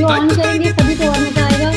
Video on करेंगे तभी तो और मजा आएगा।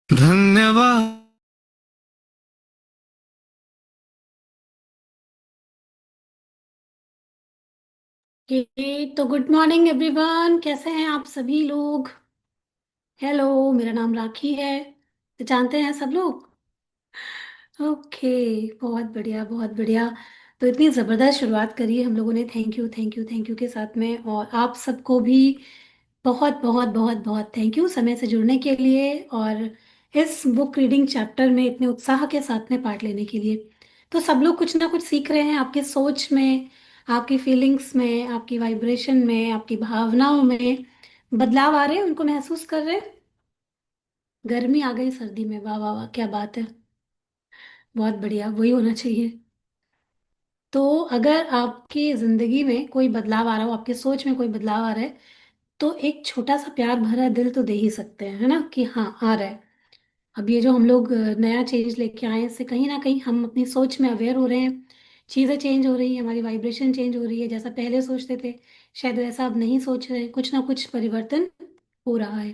धन्यवाद। तो गुड मॉर्निंग एवरीवन, कैसे हैं आप सभी लोग। हेलो, मेरा नाम राखी है, तो जानते हैं सब लोग। ओके, बहुत बढ़िया बहुत बढ़िया। तो इतनी ज़बरदस्त शुरुआत करी है हम लोगों ने, thank you thank you thank you के साथ में, और आप सबको भी बहुत बहुत बहुत बहुत थैंक यू समय से जुड़ने के लिए, और इस बुक रीडिंग चैप्टर में इतने उत्साह के साथ में पार्ट लेने के लिए। तो सब लोग कुछ ना कुछ सीख रहे हैं, आपके सोच में, आपकी फीलिंग्स में, आपकी वाइब्रेशन में, आपकी भावनाओं में बदलाव आ रहे हैं, उनको महसूस कर रहे हैं। गर्मी आ गई सर्दी में, वाह वाह वाह, क्या बात है। बहुत बढ़िया, वही होना चाहिए। तो अगर आपकी जिंदगी में कोई बदलाव आ रहा हो, आपके सोच में कोई बदलाव आ रहा है, तो एक छोटा सा प्यार भरा दिल तो दे ही सकते हैं, है ना, कि हाँ आ रहा है। अब ये जो हम लोग नया चेंज लेके आए हैं, इससे कहीं ना कहीं हम अपनी सोच में अवेयर हो रहे हैं। चीज़ें चेंज हो रही है, हमारी वाइब्रेशन चेंज हो रही है, जैसा पहले सोचते थे शायद वैसा अब नहीं सोच रहे हैं, कुछ ना कुछ परिवर्तन हो रहा है।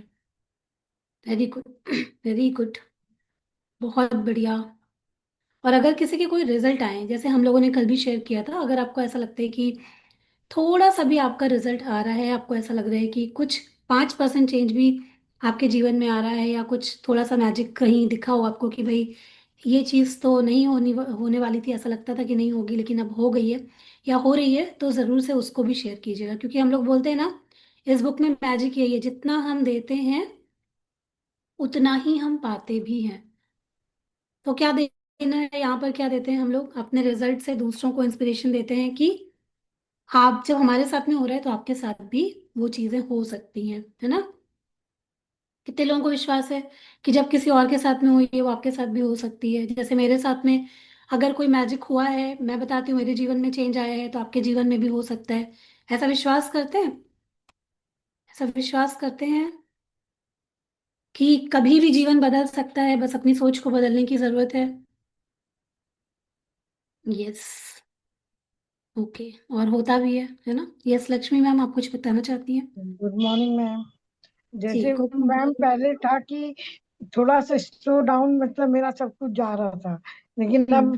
वेरी गुड वेरी गुड, बहुत बढ़िया। और अगर किसी के कोई रिजल्ट आए, जैसे हम लोगों ने कल भी शेयर किया था, अगर आपको ऐसा लगता है कि थोड़ा सा भी आपका रिजल्ट आ रहा है, आपको ऐसा लग रहा है कि कुछ 5% चेंज भी आपके जीवन में आ रहा है, या कुछ थोड़ा सा मैजिक कहीं दिखा हो आपको कि भाई ये चीज़ तो नहीं होने वाली थी, ऐसा लगता था कि नहीं होगी लेकिन अब हो गई है या हो रही है, तो ज़रूर से उसको भी शेयर कीजिएगा, क्योंकि हम लोग बोलते हैं ना, इस बुक में मैजिक यही है, जितना हम देते हैं उतना ही हम पाते भी हैं। तो क्या देना है यहाँ पर, क्या देते हैं हम लोग अपने रिजल्ट से दूसरों को इंस्पिरेशन देते हैं कि आप जब हमारे साथ में हो रहा है तो आपके साथ भी वो चीजें हो सकती हैं, है ना। कितने लोगों को विश्वास है कि जब किसी और के साथ में हुई है वो आपके साथ भी हो सकती है। जैसे मेरे साथ में अगर कोई मैजिक हुआ है, मैं बताती हूँ मेरे जीवन में चेंज आया है, तो आपके जीवन में भी हो सकता है। ऐसा विश्वास करते हैं, ऐसा विश्वास करते हैं कि कभी भी जीवन बदल सकता है, बस अपनी सोच को बदलने की जरूरत है। यस, ओके, और होता भी है ना। यस लक्ष्मी मैम, आप कुछ बताना चाहती हैं। Good morning ma'am. जी जैसे गुड मैम मॉर्निंग। पहले था कि थोड़ा सा स्लो डाउन, मतलब मेरा सब कुछ जा रहा था, लेकिन अब हम्म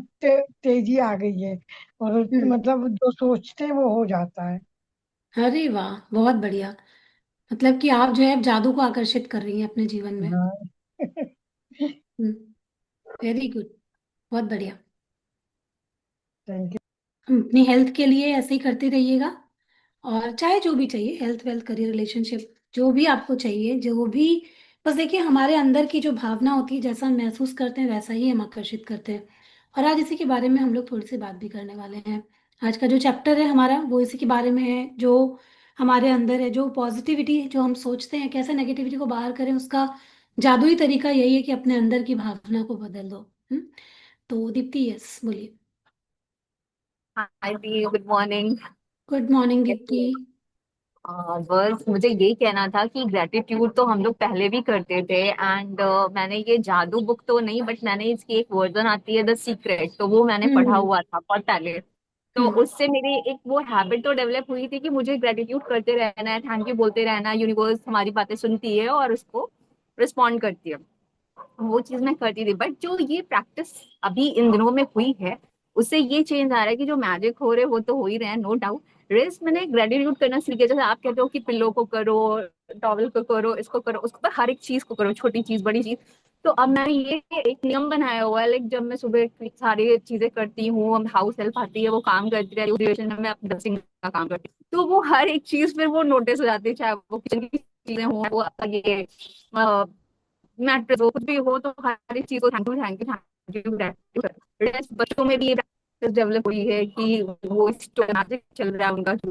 तेजी आ गई है, और हम्म। मतलब जो सोचते हैं वो हो जाता है। अरे वाह, बहुत बढ़िया। मतलब कि आप जो है जादू को आकर्षित कर रही हैं अपने जीवन में। हाँ। Very good. बहुत बढ़िया। थैंक अपनी हेल्थ के लिए ऐसे ही करते रहिएगा। और चाहे जो भी चाहिए, हेल्थ वेल्थ करियर रिलेशनशिप, जो भी आपको चाहिए, जो भी, बस देखिए हमारे अंदर की जो भावना होती है, जैसा हम महसूस करते हैं वैसा ही हम आकर्षित करते हैं। और आज इसी के बारे में हम लोग थोड़ी सी बात भी करने वाले हैं। आज का जो चैप्टर है हमारा वो इसी के बारे में है। जो हमारे अंदर है, जो पॉजिटिविटी जो हम सोचते हैं, कैसे नेगेटिविटी को बाहर करें, उसका जादुई तरीका यही है कि अपने अंदर की भावना को बदल दो। तो दीप्ति, यस बोलिए। हाय दी, गुड मॉर्निंग। गुड मॉर्निंग कैसे दीप्ति। हो? बस मुझे यही कहना था कि ग्रेटिट्यूड तो हम लोग पहले भी करते थे, एंड मैंने ये जादू बुक तो नहीं, बट मैंने इसकी एक वर्जन आती है द सीक्रेट, तो वो मैंने पढ़ा हम्म। हुआ था बहुत पहले। तो हम्म। उससे मेरी एक वो हैबिट तो डेवलप हुई थी कि मुझे ग्रेटिट्यूड करते रहना है, थैंक यू बोलते रहना है। यूनिवर्स हमारी बातें सुनती है और उसको रिस्पॉन्ड करती है। वो चीज मैं करती थी, बट जो ये प्रैक्टिस अभी इन दिनों में हुई है, उससे ये चेंज आ रहा है कि जो मैजिक हो रहे वो तो हो ही रहे हैं, नो डाउट। रेस्ट मैंने ग्रेटिट्यूड करना सीख गया। जैसे आप कहते हो कि पिल्लो को करो, टॉवल को करो, इसको करो, उसको, पर हर एक चीज को करो, छोटी चीज बड़ी चीज। तो अब मैंने ये एक नियम बनाया हुआ है, लाइक जब मैं सुबह सारी चीजें करती हूँ, हाउस हेल्प आती है, वो काम करती रहती हूँ, duration में मैं अपने ड्रेसिंग का काम करती हूँ, तो वो हर एक चीज फिर वो नोटिस हो जाती है, चाहे वो किचन की चीजें हों, वो ये मैट्रेस हो, कुछ भी हो, तो हर एक चीज को thank you thank you thank you thank you. बच्चों में भी ये प्रैक्टिस डेवलप हुई है कि वो मैजिक चल रहा है उनका, कि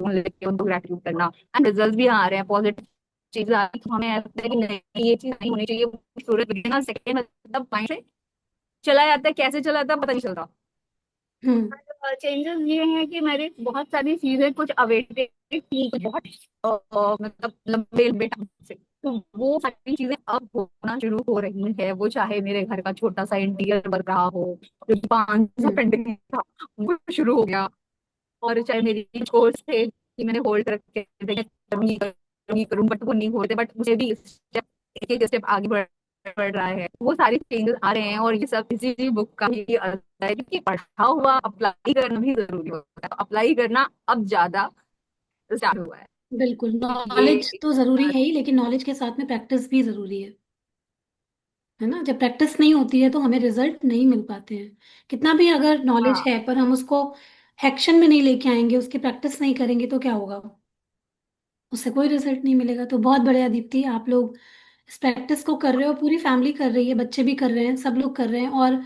वो लेके उनको ग्रेटिट्यूड करना, एंड रिजल्ट भी आ रहे हैं, पॉजिटिव चीजें आ रही हैं। तो हमें ऐसा है कि नहीं, ये चीज नहीं होनी चाहिए। सूरज बिना सेकंड मतलब माइंड से चला जाता है, कैसे चला जाता है पता नहीं चलता। हम्म। चेंजेस ये हैं कि मेरे बहुत सारी चीजें कुछ अवेटेड थी, बहुत मतलब लंबे लंबे टाइम से, तो वो सारी चीजें अब होना शुरू हो रही है। वो चाहे मेरे घर का छोटा सा इंटीरियर बन रहा हो, जो 5 साल हम्म। पेंडिंग था वो शुरू हो गया, और चाहे मेरी कोर्स थे कि मैंने होल्ड रखे थे, करूंगी करूँ, बट वो नहीं होते, बट मुझे भी स्टेप, एक एक स्टेप आगे बढ़ रहा है। वो सारे चेंजेस आ रहे हैं, और ये सब इसी बुक का ही असर है, क्योंकि पढ़ा हुआ अप्लाई करना भी जरूरी होता है। अप्लाई करना अब ज्यादा स्टार्ट हुआ है। बिल्कुल, ये नॉलेज तो जरूरी है ही, लेकिन नॉलेज के साथ में प्रैक्टिस भी जरूरी है ना। जब प्रैक्टिस नहीं होती है तो हमें रिजल्ट नहीं मिल पाते हैं। कितना भी अगर नॉलेज हाँ, है पर हम उसको एक्शन में नहीं लेके आएंगे, उसकी प्रैक्टिस नहीं करेंगे तो क्या होगा? उससे कोई रिजल्ट नहीं मिलेगा। तो बहुत बढ़िया दीप्ति, आप लोग इस प्रैक्टिस को कर रहे हो, पूरी फैमिली कर रही है, बच्चे भी कर रहे हैं, सब लोग कर रहे हैं। और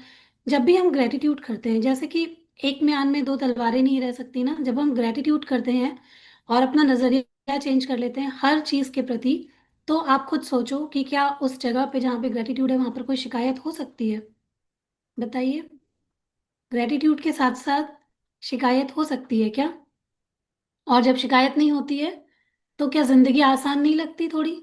जब भी हम ग्रेटिट्यूड करते हैं, जैसे कि एक म्यान में दो तलवारें नहीं रह सकती ना, जब हम ग्रेटिट्यूड करते हैं और अपना नजरिया चेंज कर लेते हैं हर चीज के प्रति, तो आप खुद सोचो कि क्या उस जगह पे जहाँ पे ग्रेटिट्यूड है वहां पर कोई शिकायत हो सकती है? बताइए। ग्रेटिट्यूड के साथ साथ शिकायत हो सकती है क्या? और जब शिकायत नहीं होती है तो क्या जिंदगी आसान नहीं लगती? थोड़ी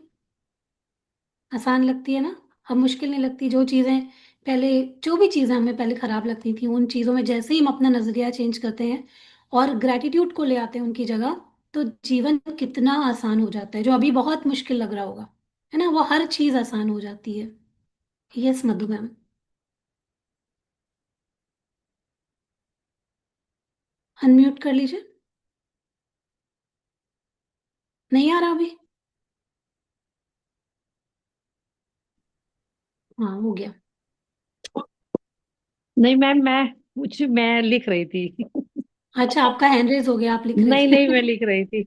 आसान लगती है ना। अब मुश्किल नहीं लगती। जो चीजें पहले, जो भी चीजें हमें पहले खराब लगती थी, उन चीजों में जैसे ही हम अपना नजरिया चेंज करते हैं और ग्रेटिट्यूड को ले आते हैं उनकी जगह, तो जीवन कितना आसान हो जाता है। जो अभी बहुत मुश्किल लग रहा होगा, है ना, वो हर चीज आसान हो जाती है। यस मधु मैम। अनम्यूट कर लीजिए। नहीं आ रहा अभी? हाँ, हो गया। नहीं मैम, मैं लिख रही थी। अच्छा, आपका हैंड रेज हो गया, आप लिख रहे नहीं नहीं, थे। मैं लिख रही थी।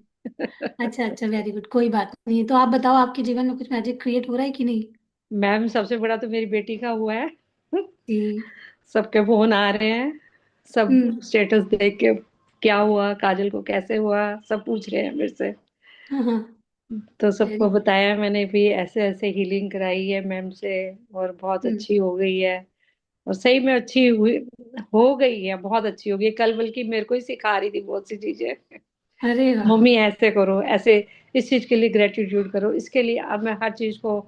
अच्छा अच्छा, वेरी गुड, कोई बात नहीं। तो आप बताओ, आपके जीवन में कुछ मैजिक क्रिएट हो रहा है कि नहीं? मैम, सबसे बड़ा तो मेरी बेटी का हुआ है। जी। सबके फोन आ रहे हैं, सब हम्म। स्टेटस देख के क्या हुआ, काजल को कैसे हुआ, सब पूछ रहे हैं मेरे से। हाँ हाँ। तो वेरी सबको गुड। बताया मैंने भी, ऐसे ऐसे हीलिंग कराई है मैम से, और बहुत हम्म। अच्छी हो गई है। और सही में अच्छी हुई, हो गई है, बहुत अच्छी हो गई है। कल बल्कि मेरे को ही सिखा रही थी बहुत सी चीजें। अरे वाह। मम्मी ऐसे करो, ऐसे इस चीज के लिए ग्रेटिट्यूड करो, इसके लिए। अब मैं हर चीज को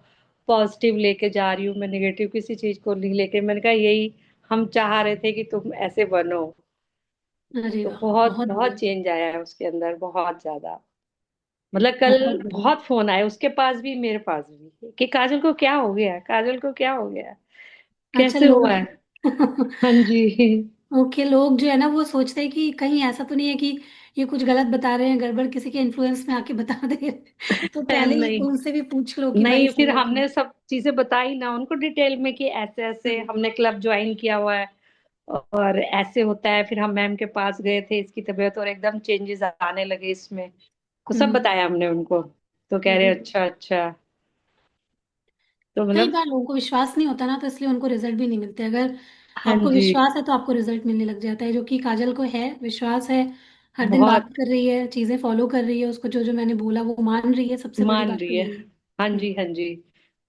पॉजिटिव लेके जा रही हूँ, मैं नेगेटिव किसी चीज को नहीं लेके। मैंने कहा यही हम चाह रहे थे कि तुम ऐसे बनो। अरे तो वाह, बहुत बहुत बहुत बढ़िया। चेंज आया है उसके अंदर, बहुत ज्यादा। मतलब कल बहुत बढ़िया। बहुत फोन आए उसके पास भी, मेरे पास भी, कि काजल को क्या हो गया, काजल को क्या हो गया, अच्छा, कैसे हुआ लोग है। हाँ जी। ओके, लोग जो है ना वो सोचते हैं कि कहीं ऐसा तो नहीं है कि ये कुछ गलत बता रहे हैं, गड़बड़ किसी के इन्फ्लुएंस में आके बता दे रहे हैं। तो पहले ही नहीं उनसे भी पूछ लो कि भाई नहीं, सही फिर है कि नहीं। हमने सब चीजें बताई ना उनको डिटेल में कि ऐसे ऐसे हम्म। हमने क्लब ज्वाइन किया हुआ है और ऐसे होता है। फिर हम मैम के पास गए थे, इसकी तबीयत और एकदम चेंजेस आने लगे इसमें, तो सब हम्म। बताया हमने उनको। तो कह रहे वेरी गुड। अच्छा अच्छा। तो कई मतलब बार लोगों को विश्वास नहीं होता ना, तो इसलिए उनको रिजल्ट भी नहीं मिलते। अगर हाँ आपको जी। विश्वास है तो आपको रिजल्ट मिलने लग जाता है, जो कि काजल को है, विश्वास है। हर दिन बात बहुत कर रही है, चीजें फॉलो कर रही है, उसको जो जो मैंने बोला वो मान रही है, सबसे बड़ी मान बात तो रही है। यही है। हाँ हम्म। जी हाँ जी। जी।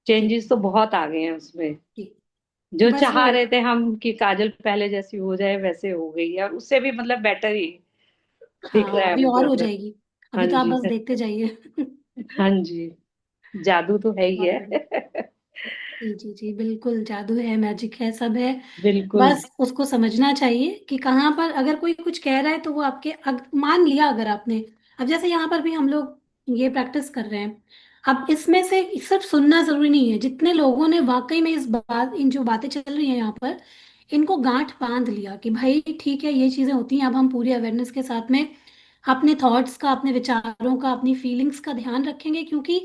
चेंजेस तो बहुत आ गए हैं उसमें। जी। जो बस वो चाह रहे थे हम कि काजल पहले जैसी हो जाए, वैसे हो गई है, और उससे भी मतलब बेटर ही दिख रहा हाँ, है अभी हमको और हो मतलब। जाएगी। हाँ अभी तो आप जी बस देखते जाइए। हाँ जी। जादू तो है ही बहुत बढ़िया। है। जी जी जी, बिल्कुल जादू है, मैजिक है, सब है। बिल्कुल। बस उसको समझना चाहिए कि कहाँ पर अगर कोई कुछ कह रहा है तो वो आपके मान लिया अगर आपने। अब जैसे यहाँ पर भी हम लोग ये प्रैक्टिस कर रहे हैं। अब इसमें से सिर्फ सुनना जरूरी नहीं है, जितने लोगों ने वाकई में इस बात, इन जो बातें चल रही हैं यहाँ पर, इनको गांठ बांध लिया कि भाई ठीक है ये चीजें होती हैं, अब हम पूरी अवेयरनेस के साथ में अपने थॉट्स का, अपने विचारों का, अपनी फीलिंग्स का ध्यान रखेंगे, क्योंकि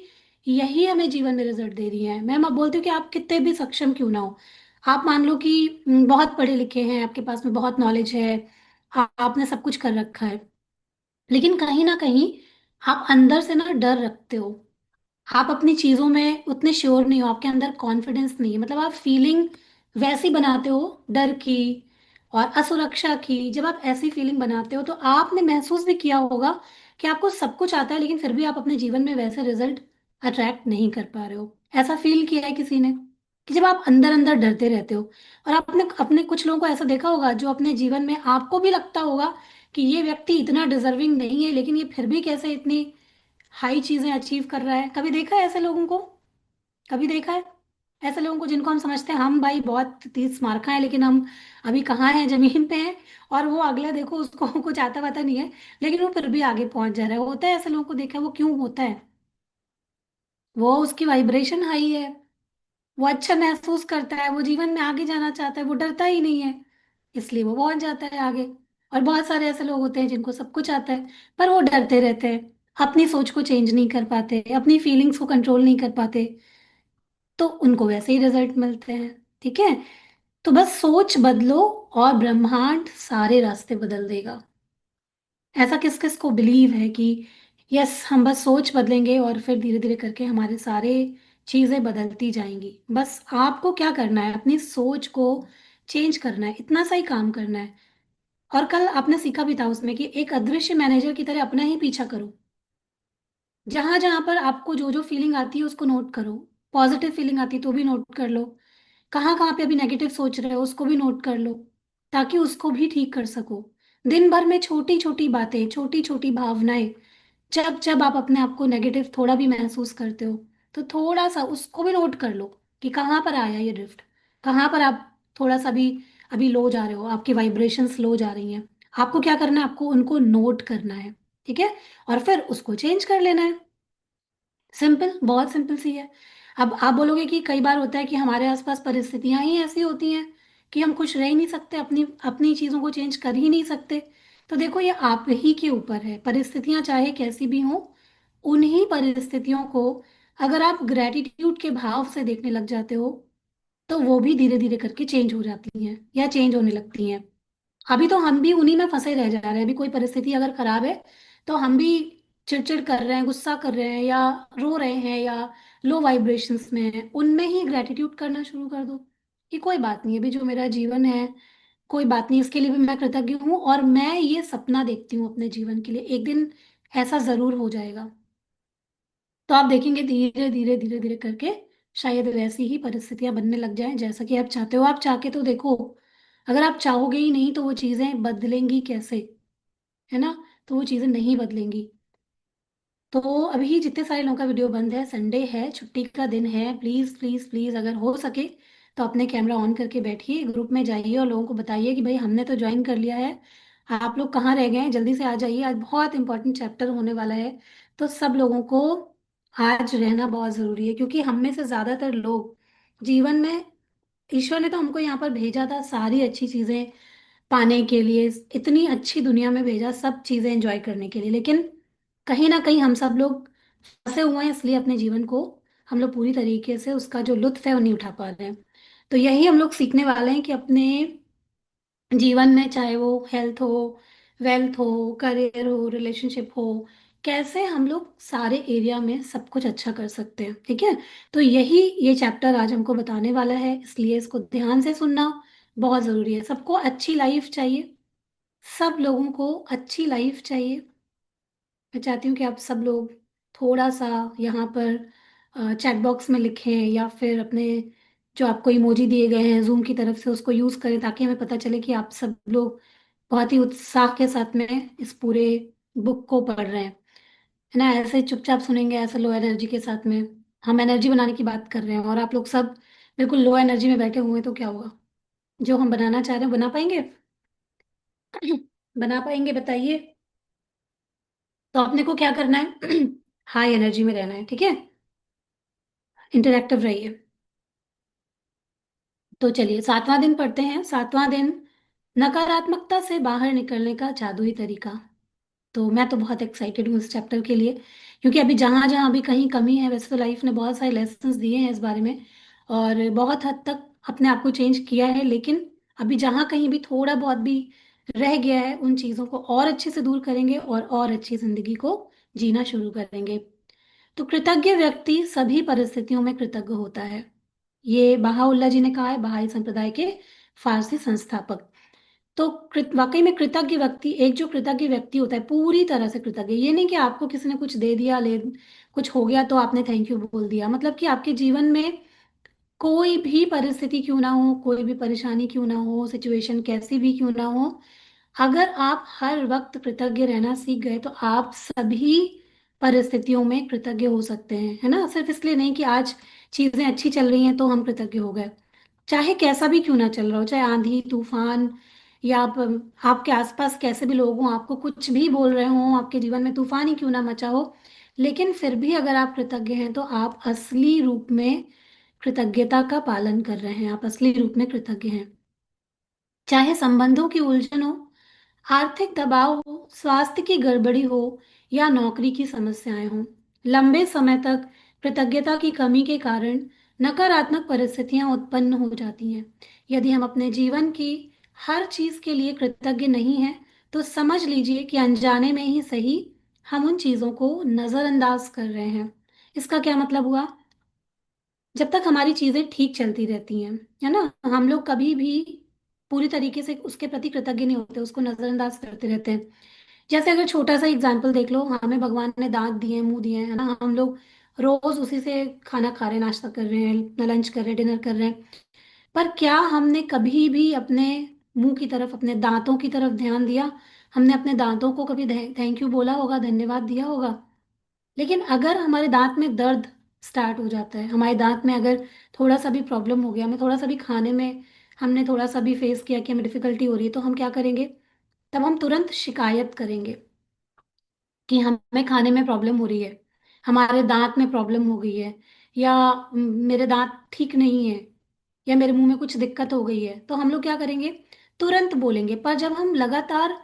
यही हमें जीवन में रिजल्ट दे रही है। मैं बोलती हूँ कि आप कितने भी सक्षम क्यों ना हो, आप मान लो कि बहुत पढ़े लिखे हैं, आपके पास में बहुत नॉलेज है, आपने सब कुछ कर रखा है, लेकिन कहीं ना कहीं आप अंदर से ना डर रखते हो। आप अपनी चीजों में उतने श्योर नहीं हो, आपके अंदर कॉन्फिडेंस नहीं है, मतलब आप फीलिंग वैसी बनाते हो, डर की और असुरक्षा की। जब आप ऐसी फीलिंग बनाते हो तो आपने महसूस भी किया होगा कि आपको सब कुछ आता है, लेकिन फिर भी आप अपने जीवन में वैसे रिजल्ट अट्रैक्ट नहीं कर पा रहे हो। ऐसा फील किया है किसी ने कि जब आप अंदर अंदर डरते रहते हो। और आपने अपने कुछ लोगों को ऐसा देखा होगा जो अपने जीवन में आपको भी लगता होगा कि ये व्यक्ति इतना डिजर्विंग नहीं है, लेकिन ये फिर भी कैसे इतनी हाई चीजें अचीव कर रहा है। कभी देखा है ऐसे लोगों को? कभी देखा है ऐसे लोगों को जिनको हम समझते हैं हम भाई बहुत तीस मार्का है, लेकिन हम अभी कहाँ हैं, जमीन पे हैं, और वो अगला देखो उसको कुछ आता पता नहीं है, लेकिन वो फिर भी आगे पहुंच जा रहा है। होता है ऐसे लोगों को देखा है। वो क्यों होता है? वो उसकी वाइब्रेशन हाई है, वो अच्छा महसूस करता है, वो जीवन में आगे जाना चाहता है, वो डरता ही नहीं है, इसलिए वो पहुंच जाता है आगे। और बहुत सारे ऐसे लोग होते हैं जिनको सब कुछ आता है, पर वो डरते रहते हैं, अपनी सोच को चेंज नहीं कर पाते, अपनी फीलिंग्स को कंट्रोल नहीं कर पाते, तो उनको वैसे ही रिजल्ट मिलते हैं। ठीक है? तो बस सोच बदलो और ब्रह्मांड सारे रास्ते बदल देगा। ऐसा किस किस को बिलीव है कि यस, हम बस सोच बदलेंगे और फिर धीरे धीरे करके हमारे सारे चीजें बदलती जाएंगी। बस आपको क्या करना है, अपनी सोच को चेंज करना है, इतना सा ही काम करना है। और कल आपने सीखा भी था उसमें कि एक अदृश्य मैनेजर की तरह अपना ही पीछा करो। जहां जहां पर आपको जो जो फीलिंग आती है उसको नोट करो। पॉजिटिव फीलिंग आती है तो भी नोट कर लो, कहाँ कहाँ पे अभी नेगेटिव सोच रहे हो उसको भी नोट कर लो, ताकि उसको भी ठीक कर सको। दिन भर में छोटी छोटी बातें, छोटी छोटी भावनाएं, जब जब आप अपने आप को नेगेटिव थोड़ा भी महसूस करते हो, तो थोड़ा सा उसको भी नोट कर लो कि कहाँ पर आया ये ड्रिफ्ट, कहाँ पर आप थोड़ा सा भी अभी लो जा रहे हो, आपकी वाइब्रेशंस लो जा रही हैं। आपको क्या करना है, आपको उनको नोट करना है। ठीक है? और फिर उसको चेंज कर लेना है। सिंपल, बहुत सिंपल सी है। अब आप बोलोगे कि कई बार होता है कि हमारे आसपास परिस्थितियां ही ऐसी होती हैं कि हम खुश रह ही नहीं सकते, अपनी अपनी चीजों को चेंज कर ही नहीं सकते। तो देखो ये आप ही के ऊपर है, परिस्थितियां चाहे कैसी भी हो, उन्हीं परिस्थितियों को अगर आप ग्रेटिट्यूड के भाव से देखने लग जाते हो, तो वो भी धीरे धीरे करके चेंज हो जाती हैं या चेंज होने लगती हैं। अभी तो हम भी उन्हीं में फंसे रह जा रहे हैं। अभी कोई परिस्थिति अगर खराब है तो हम भी चिड़चिड़ कर रहे हैं, गुस्सा कर रहे हैं, या रो रहे हैं, या लो वाइब्रेशंस में हैं। उनमें ही ग्रेटिट्यूड करना शुरू कर दो कि कोई बात नहीं, अभी जो मेरा जीवन है, कोई बात नहीं, इसके लिए भी मैं कृतज्ञ हूँ, और मैं ये सपना देखती हूँ अपने जीवन के लिए, एक दिन ऐसा जरूर हो जाएगा। तो आप देखेंगे धीरे धीरे धीरे धीरे करके शायद वैसी ही परिस्थितियां बनने लग जाएं जैसा कि आप चाहते हो। आप चाह के तो देखो, अगर आप चाहोगे ही नहीं तो वो चीजें बदलेंगी कैसे? है ना? तो वो चीजें नहीं बदलेंगी। तो अभी जितने सारे लोगों का वीडियो बंद है, संडे है, छुट्टी का दिन है, प्लीज प्लीज प्लीज अगर हो सके तो अपने कैमरा ऑन करके बैठिए, ग्रुप में जाइए और लोगों को बताइए कि भाई हमने तो ज्वाइन कर लिया है, आप लोग कहाँ रह गए हैं, जल्दी से आ जाइए, आज बहुत इंपॉर्टेंट चैप्टर होने वाला है। तो सब लोगों को आज रहना बहुत जरूरी है, क्योंकि हम में से ज्यादातर लोग जीवन में, ईश्वर ने तो हमको यहाँ पर भेजा था सारी अच्छी चीजें पाने के लिए, इतनी अच्छी दुनिया में भेजा सब चीजें एंजॉय करने के लिए, लेकिन कहीं ना कहीं हम सब लोग फंसे हुए हैं, इसलिए अपने जीवन को हम लोग पूरी तरीके से उसका जो लुत्फ है वो नहीं उठा पा रहे हैं। तो यही हम लोग सीखने वाले हैं कि अपने जीवन में, चाहे वो हेल्थ हो, वेल्थ हो, करियर हो, रिलेशनशिप हो, कैसे हम लोग सारे एरिया में सब कुछ अच्छा कर सकते हैं। ठीक है। तो यही ये चैप्टर आज हमको बताने वाला है, इसलिए इसको ध्यान से सुनना बहुत जरूरी है। सबको अच्छी लाइफ चाहिए, सब लोगों को अच्छी लाइफ चाहिए। मैं चाहती हूँ कि आप सब लोग थोड़ा सा यहाँ पर चैट बॉक्स में लिखें, या फिर अपने जो आपको इमोजी दिए गए हैं जूम की तरफ से उसको यूज़ करें, ताकि हमें पता चले कि आप सब लोग बहुत ही उत्साह के साथ में इस पूरे बुक को पढ़ रहे हैं। है ना, ऐसे चुपचाप सुनेंगे, ऐसे लो एनर्जी के साथ में। हम एनर्जी बनाने की बात कर रहे हैं और आप लोग सब बिल्कुल लो एनर्जी में बैठे हुए हैं, तो क्या होगा? जो हम बनाना चाह रहे हैं बना पाएंगे? बना पाएंगे बताइए? तो अपने को क्या करना है? हाई एनर्जी में रहना है। ठीक है, इंटरैक्टिव रहिए। तो चलिए 7वां दिन पढ़ते हैं। 7वां दिन, नकारात्मकता से बाहर निकलने का जादुई तरीका। तो मैं तो बहुत एक्साइटेड हूँ इस चैप्टर के लिए, क्योंकि अभी जहाँ जहाँ अभी कहीं कमी है, वैसे तो लाइफ ने बहुत सारे लेसन्स दिए हैं इस बारे में, और बहुत हद तक अपने आप को चेंज किया है, लेकिन अभी जहाँ कहीं भी थोड़ा बहुत भी रह गया है, उन चीज़ों को और अच्छे से दूर करेंगे और अच्छी जिंदगी को जीना शुरू करेंगे। तो कृतज्ञ व्यक्ति सभी परिस्थितियों में कृतज्ञ होता है। ये बहाउल्लाह जी ने कहा है, बहाई संप्रदाय के फारसी संस्थापक। तो वाकई में कृतज्ञ व्यक्ति, एक जो कृतज्ञ व्यक्ति होता है पूरी तरह से कृतज्ञ, ये नहीं कि आपको किसी ने कुछ दे दिया, ले कुछ हो गया तो आपने थैंक यू बोल दिया। मतलब कि आपके जीवन में कोई भी परिस्थिति क्यों ना हो, कोई भी परेशानी क्यों ना हो, सिचुएशन कैसी भी क्यों ना हो, अगर आप हर वक्त कृतज्ञ रहना सीख गए तो आप सभी परिस्थितियों में कृतज्ञ हो सकते हैं। है ना, सिर्फ इसलिए नहीं कि आज चीजें अच्छी चल रही हैं तो हम कृतज्ञ हो गए। चाहे कैसा भी क्यों ना चल रहा हो, चाहे आंधी तूफान, या आपके आसपास कैसे भी लोग हों, आपको कुछ भी बोल रहे हों, आपके जीवन में तूफान ही क्यों ना मचा हो, लेकिन फिर भी अगर आप कृतज्ञ हैं तो आप असली रूप में कृतज्ञता का पालन कर रहे हैं, आप असली रूप में कृतज्ञ हैं। चाहे संबंधों की उलझन हो, आर्थिक दबाव हो, स्वास्थ्य की गड़बड़ी हो, या नौकरी की समस्याएं हों, लंबे समय तक कृतज्ञता की कमी के कारण नकारात्मक परिस्थितियां उत्पन्न हो जाती हैं। यदि हम अपने जीवन की हर चीज के लिए कृतज्ञ नहीं हैं, तो समझ लीजिए कि अनजाने में ही सही हम उन चीजों को नजरअंदाज कर रहे हैं। इसका क्या मतलब हुआ? जब तक हमारी चीजें ठीक चलती रहती हैं, है ना, हम लोग कभी भी पूरी तरीके से उसके प्रति कृतज्ञ नहीं होते, उसको नजरअंदाज करते रहते हैं। जैसे अगर छोटा सा एग्जाम्पल देख लो, हमें भगवान ने दांत दिए हैं, मुंह दिए हैं, है ना, हम लोग रोज उसी से खाना खा रहे हैं, नाश्ता कर रहे हैं, लंच कर रहे हैं, डिनर कर रहे हैं। पर क्या हमने कभी भी अपने मुंह की तरफ, अपने दांतों की तरफ ध्यान दिया? हमने अपने दांतों को कभी थैंक यू बोला होगा, धन्यवाद दिया होगा? लेकिन अगर हमारे दांत में दर्द स्टार्ट हो जाता है, हमारे दांत में अगर थोड़ा सा भी प्रॉब्लम हो गया, हमें थोड़ा सा भी खाने में, हमने थोड़ा सा भी फेस किया कि हमें डिफिकल्टी हो रही है, तो हम क्या करेंगे? तब हम तुरंत शिकायत करेंगे कि हमें खाने में प्रॉब्लम हो रही है, हमारे दांत में प्रॉब्लम हो गई है, या मेरे दांत ठीक नहीं है, या मेरे मुंह में कुछ दिक्कत हो गई है। तो हम लोग क्या करेंगे? तुरंत बोलेंगे। पर जब हम लगातार,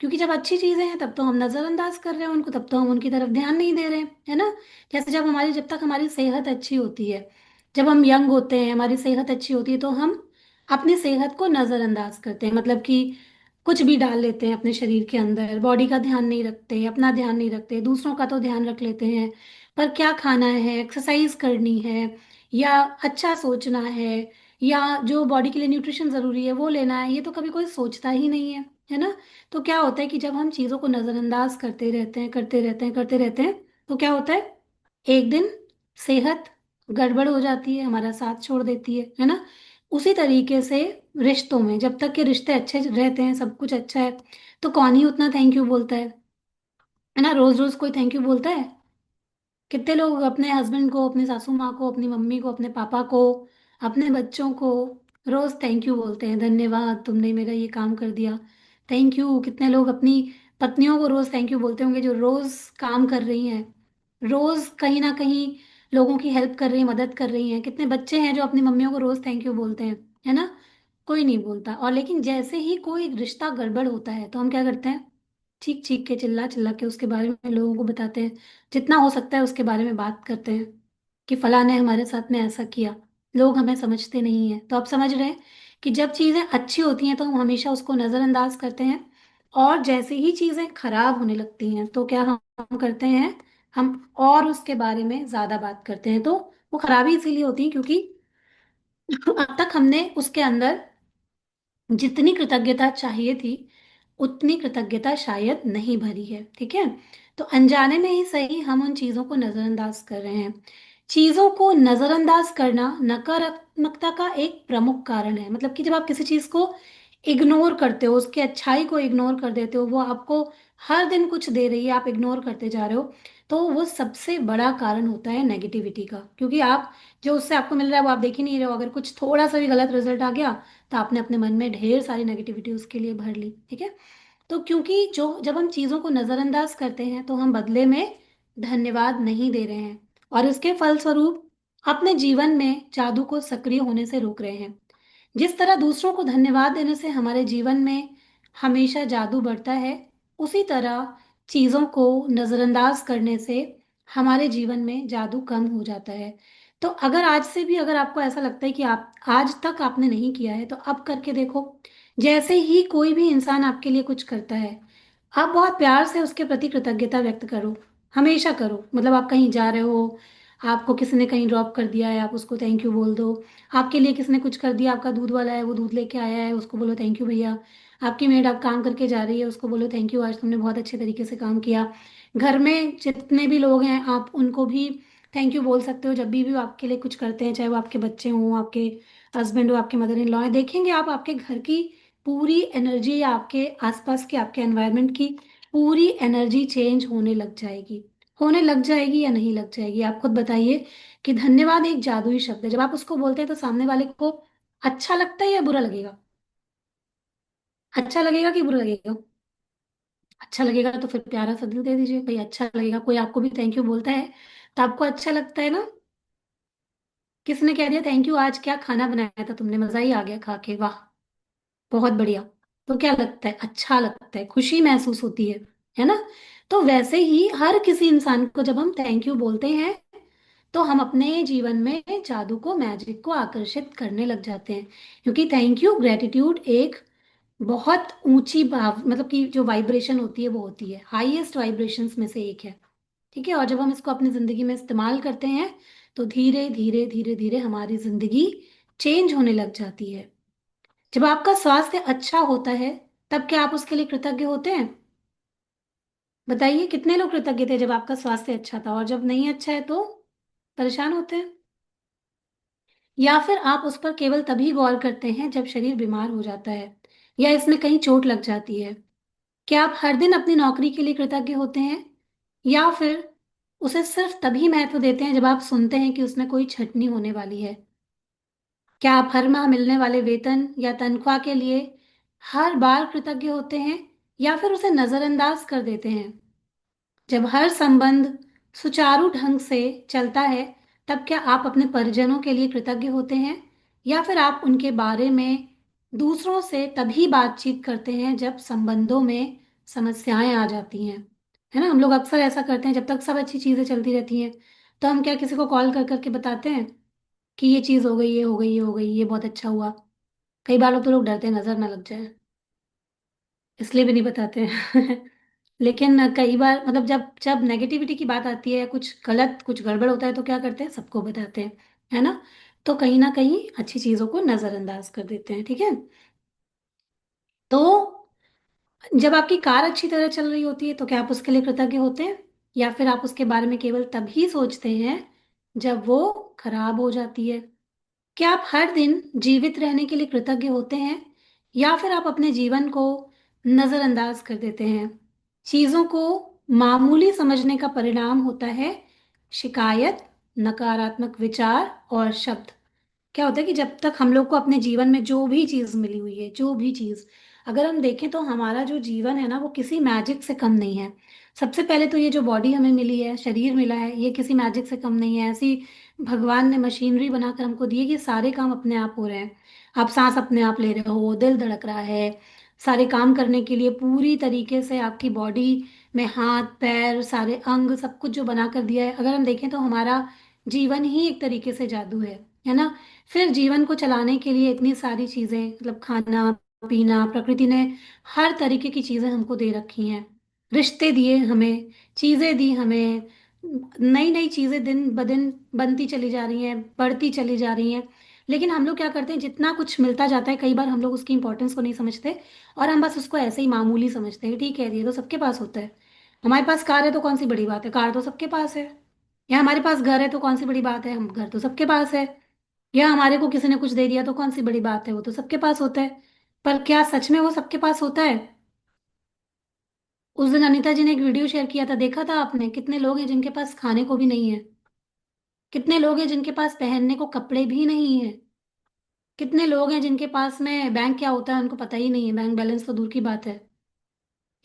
क्योंकि जब अच्छी चीजें हैं तब तो हम नजरअंदाज कर रहे हैं उनको, तब तो हम उनकी तरफ ध्यान नहीं दे रहे हैं, है ना। जैसे जब तक हमारी सेहत अच्छी होती है, जब हम यंग होते हैं, हमारी सेहत अच्छी होती है, तो हम अपनी सेहत को नजरअंदाज करते हैं, मतलब कि कुछ भी डाल लेते हैं अपने शरीर के अंदर, बॉडी का ध्यान नहीं रखते, अपना ध्यान नहीं रखते, दूसरों का तो ध्यान रख लेते हैं। पर क्या खाना है, एक्सरसाइज करनी है, या अच्छा सोचना है, या जो बॉडी के लिए न्यूट्रिशन जरूरी है वो लेना है, ये तो कभी कोई सोचता ही नहीं है ना। तो क्या होता है कि जब हम चीजों को नजरअंदाज करते रहते हैं, करते रहते हैं, करते रहते हैं, तो क्या होता है? एक दिन सेहत गड़बड़ हो जाती है, हमारा साथ छोड़ देती है ना। उसी तरीके से रिश्तों में, जब तक के रिश्ते अच्छे रहते हैं, सब कुछ अच्छा है, तो कौन ही उतना थैंक यू बोलता है ना। रोज रोज कोई थैंक यू बोलता है? कितने लोग अपने हस्बैंड को, अपनी सासू माँ को, अपनी मम्मी को, अपने पापा को, अपने बच्चों को रोज थैंक यू बोलते हैं, धन्यवाद तुमने मेरा ये काम कर दिया, थैंक यू। कितने लोग अपनी पत्नियों को रोज थैंक यू बोलते होंगे, जो रोज काम कर रही हैं, रोज कहीं ना कहीं लोगों की हेल्प कर रही हैं, मदद कर रही हैं। कितने बच्चे हैं जो अपनी मम्मियों को रोज थैंक यू बोलते हैं, है ना। कोई नहीं बोलता। और लेकिन जैसे ही कोई रिश्ता गड़बड़ होता है तो हम क्या करते हैं, चीख चीख के चिल्ला चिल्ला के उसके बारे में लोगों को बताते हैं, जितना हो सकता है उसके बारे में बात करते हैं कि फलां ने हमारे साथ में ऐसा किया। लोग हमें समझते नहीं है। तो आप समझ रहे हैं कि जब चीजें अच्छी होती हैं तो हम हमेशा उसको नजरअंदाज करते हैं, और जैसे ही चीजें खराब होने लगती हैं तो क्या हम करते हैं, हम और उसके बारे में ज्यादा बात करते हैं। तो वो खराबी इसीलिए होती है क्योंकि अब तक हमने उसके अंदर जितनी कृतज्ञता चाहिए थी उतनी कृतज्ञता शायद नहीं भरी है। ठीक है। तो अनजाने में ही सही हम उन चीजों को नजरअंदाज कर रहे हैं। चीजों को नजरअंदाज करना नकारात्मकता का एक प्रमुख कारण है। मतलब कि जब आप किसी चीज को इग्नोर करते हो, उसकी अच्छाई को इग्नोर कर देते हो, वो आपको हर दिन कुछ दे रही है, आप इग्नोर करते जा रहे हो, तो वो सबसे बड़ा कारण होता है नेगेटिविटी का। क्योंकि आप जो उससे आपको मिल रहा है वो आप देख ही नहीं रहे हो। अगर कुछ थोड़ा सा भी गलत रिजल्ट आ गया तो आपने अपने मन में ढेर सारी नेगेटिविटी उसके लिए भर ली। ठीक है। तो क्योंकि जो जब हम चीजों को नजरअंदाज करते हैं तो हम बदले में धन्यवाद नहीं दे रहे हैं, और इसके फलस्वरूप अपने जीवन में जादू को सक्रिय होने से रोक रहे हैं। जिस तरह दूसरों को धन्यवाद देने से हमारे जीवन में हमेशा जादू बढ़ता है, उसी तरह चीजों को नजरअंदाज करने से हमारे जीवन में जादू कम हो जाता है। तो अगर आज से भी अगर आपको ऐसा लगता है कि आप आज तक आपने नहीं किया है तो अब करके देखो। जैसे ही कोई भी इंसान आपके लिए कुछ करता है, आप बहुत प्यार से उसके प्रति कृतज्ञता व्यक्त करो। हमेशा करो। मतलब आप कहीं जा रहे हो, आपको किसी ने कहीं ड्रॉप कर दिया है, आप उसको थैंक यू बोल दो। आपके लिए किसी ने कुछ कर दिया, आपका दूध वाला है वो दूध लेके आया है, उसको बोलो थैंक यू भैया। आपकी मेड आप काम करके जा रही है, उसको बोलो थैंक यू, आज तुमने बहुत अच्छे तरीके से काम किया। घर में जितने भी लोग हैं आप उनको भी थैंक यू बोल सकते हो जब भी वो आपके लिए कुछ करते हैं, चाहे वो आपके बच्चे हों, आपके हस्बैंड हो, आपके मदर इन लॉ है। देखेंगे आप आपके घर की पूरी एनर्जी या आपके आसपास के आपके एनवायरनमेंट की पूरी एनर्जी चेंज होने लग जाएगी। होने लग जाएगी या नहीं लग जाएगी, आप खुद बताइए। कि धन्यवाद एक जादुई शब्द है। जब आप उसको बोलते हैं तो सामने वाले को अच्छा लगता है या बुरा लगेगा? अच्छा लगेगा कि बुरा लगेगा? अच्छा लगेगा तो फिर प्यारा सा दिल दे दीजिए भाई, अच्छा लगेगा। कोई आपको भी थैंक यू बोलता है तो आपको अच्छा लगता है ना। किसने कह दिया थैंक यू, आज क्या खाना बनाया था तुमने, मजा ही आ गया खा के, वाह बहुत बढ़िया, तो क्या लगता है, अच्छा लगता है, खुशी महसूस होती है ना। तो वैसे ही हर किसी इंसान को जब हम थैंक यू बोलते हैं तो हम अपने जीवन में जादू को, मैजिक को आकर्षित करने लग जाते हैं। क्योंकि थैंक यू, ग्रेटिट्यूड एक बहुत ऊंची भाव, मतलब कि जो वाइब्रेशन होती है वो होती है हाईएस्ट वाइब्रेशंस में से एक है। ठीक है। और जब हम इसको अपनी जिंदगी में इस्तेमाल करते हैं तो धीरे धीरे धीरे धीरे हमारी जिंदगी चेंज होने लग जाती है। जब आपका स्वास्थ्य अच्छा होता है तब क्या आप उसके लिए कृतज्ञ होते हैं? बताइए कितने लोग कृतज्ञ थे जब आपका स्वास्थ्य अच्छा था, और जब नहीं अच्छा है तो परेशान होते हैं? या फिर आप उस पर केवल तभी गौर करते हैं जब शरीर बीमार हो जाता है या इसमें कहीं चोट लग जाती है? क्या आप हर दिन अपनी नौकरी के लिए कृतज्ञ होते हैं, या फिर उसे सिर्फ तभी महत्व देते हैं जब आप सुनते हैं कि उसमें कोई छटनी होने वाली है? क्या आप हर माह मिलने वाले वेतन या तनख्वाह के लिए हर बार कृतज्ञ होते हैं, या फिर उसे नजरअंदाज कर देते हैं? जब हर संबंध सुचारू ढंग से चलता है तब क्या आप अपने परिजनों के लिए कृतज्ञ होते हैं, या फिर आप उनके बारे में दूसरों से तभी बातचीत करते हैं जब संबंधों में समस्याएं आ जाती हैं? है ना, हम लोग अक्सर ऐसा करते हैं, जब तक सब अच्छी चीजें चलती रहती हैं तो हम क्या किसी को कॉल कर करके बताते हैं कि ये चीज हो गई, ये हो गई, ये हो गई, ये बहुत अच्छा हुआ। कई बार लोग तो लोग डरते हैं नजर ना लग जाए, इसलिए भी नहीं बताते हैं। लेकिन कई बार मतलब जब जब नेगेटिविटी की बात आती है, कुछ गलत कुछ गड़बड़ होता है तो क्या करते हैं, सबको बताते हैं। है ना। तो कहीं ना कहीं अच्छी चीजों को नजरअंदाज कर देते हैं। ठीक है। तो जब आपकी कार अच्छी तरह चल रही होती है तो क्या आप उसके लिए कृतज्ञ होते हैं, या फिर आप उसके बारे में केवल तभी सोचते हैं जब वो खराब हो जाती है? क्या आप हर दिन जीवित रहने के लिए कृतज्ञ होते हैं, या फिर आप अपने जीवन को नजरअंदाज कर देते हैं? चीजों को मामूली समझने का परिणाम होता है शिकायत, नकारात्मक विचार और शब्द। क्या होता है कि जब तक हम लोग को अपने जीवन में जो भी चीज मिली हुई है, जो भी चीज अगर हम देखें तो हमारा जो जीवन है ना वो किसी मैजिक से कम नहीं है। सबसे पहले तो ये जो बॉडी हमें मिली है, शरीर मिला है, ये किसी मैजिक से कम नहीं है। ऐसी भगवान ने मशीनरी बनाकर हमको दी है कि सारे काम अपने आप हो रहे हैं। आप सांस अपने आप ले रहे हो, दिल धड़क रहा है, सारे काम करने के लिए पूरी तरीके से आपकी बॉडी में हाथ पैर सारे अंग सब कुछ जो बना कर दिया है। अगर हम देखें तो हमारा जीवन ही एक तरीके से जादू है ना। फिर जीवन को चलाने के लिए इतनी सारी चीजें, मतलब खाना पीना, प्रकृति ने हर तरीके की चीजें हमको दे रखी हैं। रिश्ते दिए हमें, चीजें दी हमें, नई नई चीजें दिन ब दिन बनती चली जा रही हैं, बढ़ती चली जा रही हैं। लेकिन हम लोग क्या करते हैं, जितना कुछ मिलता जाता है कई बार हम लोग उसकी इंपॉर्टेंस को नहीं समझते, और हम बस उसको ऐसे ही मामूली समझते हैं। ठीक है, ये तो सबके पास होता है। हमारे पास कार है तो कौन सी बड़ी बात है, कार तो सबके पास है। या हमारे पास घर है तो कौन सी बड़ी बात है, हम घर तो सबके पास है। या हमारे को किसी ने कुछ दे दिया तो कौन सी बड़ी बात है, वो तो सबके पास होता है। पर क्या सच में वो सबके पास होता है? उस दिन अनीता जी ने एक वीडियो शेयर किया था, देखा था आपने? कितने लोग हैं जिनके पास खाने को भी नहीं है, कितने लोग हैं जिनके पास पहनने को कपड़े भी नहीं है, कितने लोग हैं जिनके पास में बैंक क्या होता है उनको पता ही नहीं है, बैंक बैलेंस तो दूर की बात है,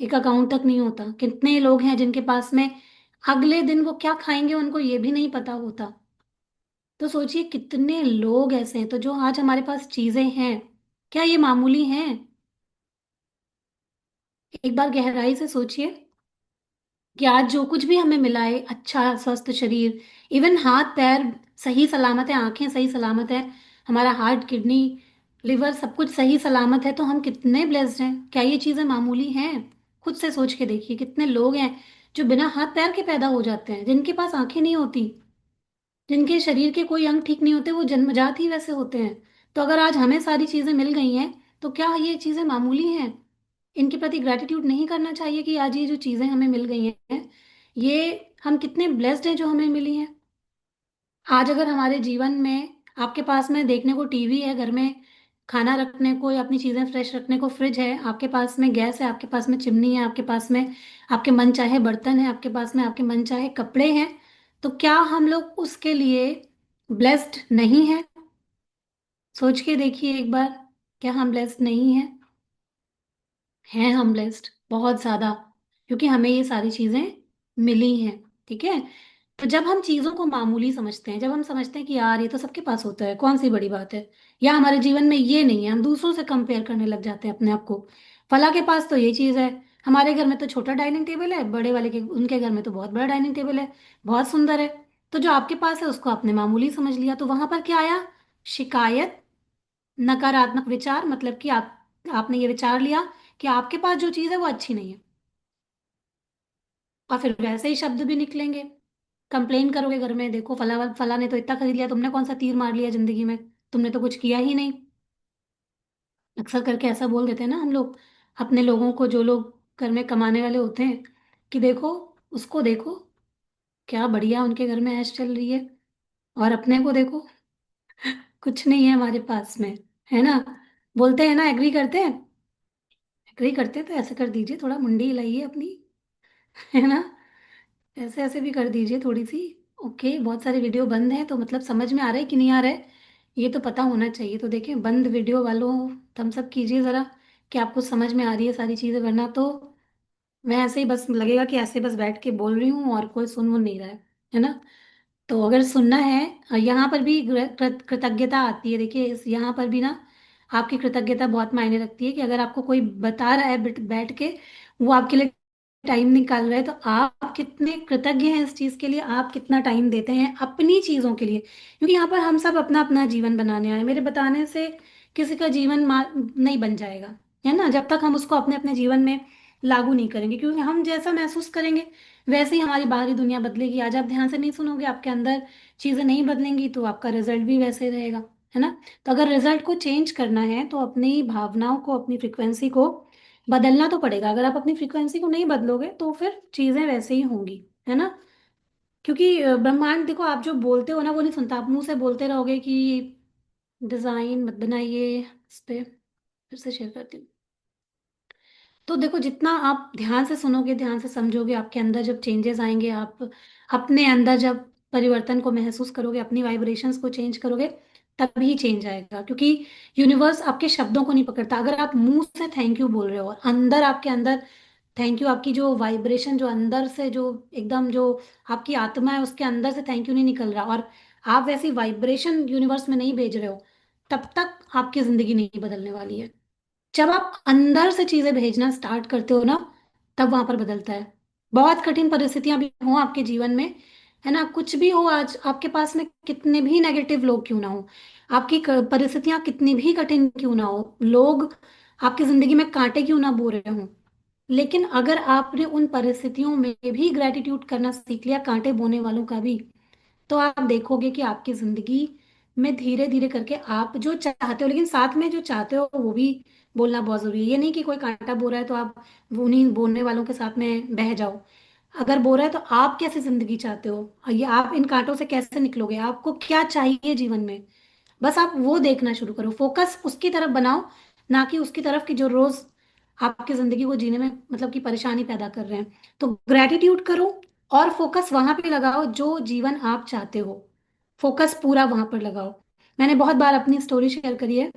एक अकाउंट तक नहीं होता। कितने लोग हैं जिनके पास में अगले दिन वो क्या खाएंगे उनको ये भी नहीं पता होता। तो सोचिए कितने लोग ऐसे हैं। तो जो आज हमारे पास चीजें हैं, क्या ये मामूली हैं? एक बार गहराई से सोचिए कि आज जो कुछ भी हमें मिला है, अच्छा स्वस्थ शरीर, इवन हाथ पैर सही सलामत है, आंखें सही सलामत है, हमारा हार्ट किडनी लिवर सब कुछ सही सलामत है, तो हम कितने ब्लेस्ड हैं। क्या ये चीजें मामूली हैं? खुद से सोच के देखिए, कितने लोग हैं जो बिना हाथ पैर के पैदा हो जाते हैं, जिनके पास आंखें नहीं होती, जिनके शरीर के कोई अंग ठीक नहीं होते, वो जन्मजात ही वैसे होते हैं। तो अगर आज हमें सारी चीजें मिल गई हैं, तो क्या ये चीजें मामूली हैं? इनके प्रति ग्रेटिट्यूड नहीं करना चाहिए कि आज ये जो चीजें हमें मिल गई हैं, ये हम कितने ब्लेस्ड हैं जो हमें मिली हैं। आज अगर हमारे जीवन में आपके पास में देखने को टीवी है, घर में खाना रखने को या अपनी चीजें फ्रेश रखने को फ्रिज है, आपके पास में गैस है, आपके पास में चिमनी है, आपके पास में आपके मन चाहे बर्तन है, आपके पास में आपके मन चाहे कपड़े हैं, तो क्या हम लोग उसके लिए ब्लेस्ड नहीं है? सोच के देखिए एक बार, क्या हम ब्लेस्ड नहीं है? हैं हम ब्लेस्ड, बहुत ज्यादा, क्योंकि हमें ये सारी चीजें मिली हैं। ठीक है। तो जब हम चीजों को मामूली समझते हैं, जब हम समझते हैं कि यार ये तो सबके पास होता है, कौन सी बड़ी बात है, या हमारे जीवन में ये नहीं है, हम दूसरों से कंपेयर करने लग जाते हैं अपने आप को। फला के पास तो ये चीज है, हमारे घर में तो छोटा डाइनिंग टेबल है, बड़े वाले के उनके घर में तो बहुत बड़ा डाइनिंग टेबल है, बहुत सुंदर है। तो जो आपके पास है उसको आपने मामूली समझ लिया, तो वहां पर क्या आया? शिकायत, नकारात्मक विचार, मतलब कि आपने ये विचार लिया कि आपके पास जो चीज है वो अच्छी नहीं है, और फिर वैसे ही शब्द भी निकलेंगे। कंप्लेन करोगे घर में, देखो फला फला ने तो इतना खरीद लिया, तुमने कौन सा तीर मार लिया जिंदगी में, तुमने तो कुछ किया ही नहीं। अक्सर करके ऐसा बोल देते हैं ना हम लोग अपने लोगों को, जो लोग घर में कमाने वाले होते हैं, कि देखो उसको देखो, क्या बढ़िया उनके घर में ऐश चल रही है, और अपने को देखो कुछ नहीं है हमारे पास में, है ना? बोलते हैं ना, एग्री करते हैं? एग्री करते हैं तो ऐसे कर दीजिए, थोड़ा मुंडी हिलाइए अपनी, है ना? ऐसे ऐसे भी कर दीजिए थोड़ी सी। ओके, बहुत सारे वीडियो बंद हैं, तो मतलब समझ में आ रहा है कि नहीं आ रहा है, ये तो पता होना चाहिए। तो देखिए, बंद वीडियो वालों थम्स अप कीजिए ज़रा कि आपको समझ में आ रही है सारी चीज़ें, वरना तो मैं ऐसे ही बस लगेगा कि ऐसे बस बैठ के बोल रही हूँ और कोई सुन वुन नहीं रहा है ना? तो अगर सुनना है, यहाँ पर भी कृतज्ञता आती है। देखिए इस यहाँ पर भी ना आपकी कृतज्ञता बहुत मायने रखती है, कि अगर आपको कोई बता रहा है बैठ के, वो आपके लिए टाइम निकाल रहा है, तो आप कितने कृतज्ञ हैं इस चीज के लिए, आप कितना टाइम देते हैं अपनी चीजों के लिए। क्योंकि यहाँ पर हम सब अपना अपना जीवन बनाने आए, मेरे बताने से किसी का जीवन नहीं बन जाएगा, है ना, जब तक हम उसको अपने अपने जीवन में लागू नहीं करेंगे। क्योंकि हम जैसा महसूस करेंगे वैसे ही हमारी बाहरी दुनिया बदलेगी। आज आप ध्यान से नहीं सुनोगे, आपके अंदर चीजें नहीं बदलेंगी, तो आपका रिजल्ट भी वैसे ही रहेगा, है ना? तो अगर रिजल्ट को चेंज करना है तो अपनी भावनाओं को, अपनी फ्रिक्वेंसी को बदलना तो पड़ेगा। अगर आप अपनी फ्रिक्वेंसी को नहीं बदलोगे तो फिर चीजें वैसे ही होंगी, है ना? क्योंकि ब्रह्मांड, देखो आप जो बोलते हो ना वो नहीं सुनता, आप मुंह से बोलते रहोगे कि डिजाइन मत बनाइए इस पे, फिर से शेयर करती हूँ। तो देखो, जितना आप ध्यान से सुनोगे, ध्यान से समझोगे, आपके अंदर जब चेंजेस आएंगे, आप अपने अंदर जब परिवर्तन को महसूस करोगे, अपनी वाइब्रेशंस को चेंज करोगे, तभी चेंज आएगा। क्योंकि यूनिवर्स आपके शब्दों को नहीं पकड़ता। अगर आप मुंह से थैंक यू बोल रहे हो और अंदर, आपके अंदर थैंक यू, आपकी जो वाइब्रेशन जो अंदर से, जो एकदम जो आपकी आत्मा है उसके अंदर से थैंक यू नहीं निकल रहा, और आप वैसी वाइब्रेशन यूनिवर्स में नहीं भेज रहे हो, तब तक आपकी जिंदगी नहीं बदलने वाली है। जब आप अंदर से चीजें भेजना स्टार्ट करते हो ना, तब वहां पर बदलता है। बहुत कठिन परिस्थितियां भी हो आपके जीवन में, है ना, कुछ भी हो, आज आपके पास में कितने भी नेगेटिव लोग क्यों ना हो, आपकी परिस्थितियां कितनी भी कठिन क्यों ना हो, लोग आपकी जिंदगी में कांटे क्यों ना बो रहे हो, लेकिन अगर आपने उन परिस्थितियों में भी ग्रेटिट्यूड करना सीख लिया, कांटे बोने वालों का भी, तो आप देखोगे कि आपकी जिंदगी में धीरे धीरे करके आप जो चाहते हो, लेकिन साथ में जो चाहते हो वो भी बोलना बहुत जरूरी है। ये नहीं कि कोई कांटा बो रहा है तो आप वो नहीं बोलने वालों के साथ में बह जाओ। अगर बो रहा है तो आप कैसी जिंदगी चाहते हो, ये आप इन कांटों से कैसे निकलोगे, आपको क्या चाहिए जीवन में, बस आप वो देखना शुरू करो, फोकस उसकी तरफ बनाओ, ना कि उसकी तरफ कि जो रोज आपकी जिंदगी को जीने में मतलब कि परेशानी पैदा कर रहे हैं। तो ग्रेटिट्यूड करो और फोकस वहां पे लगाओ जो जीवन आप चाहते हो, फोकस पूरा वहां पर लगाओ। मैंने बहुत बार अपनी स्टोरी शेयर करी है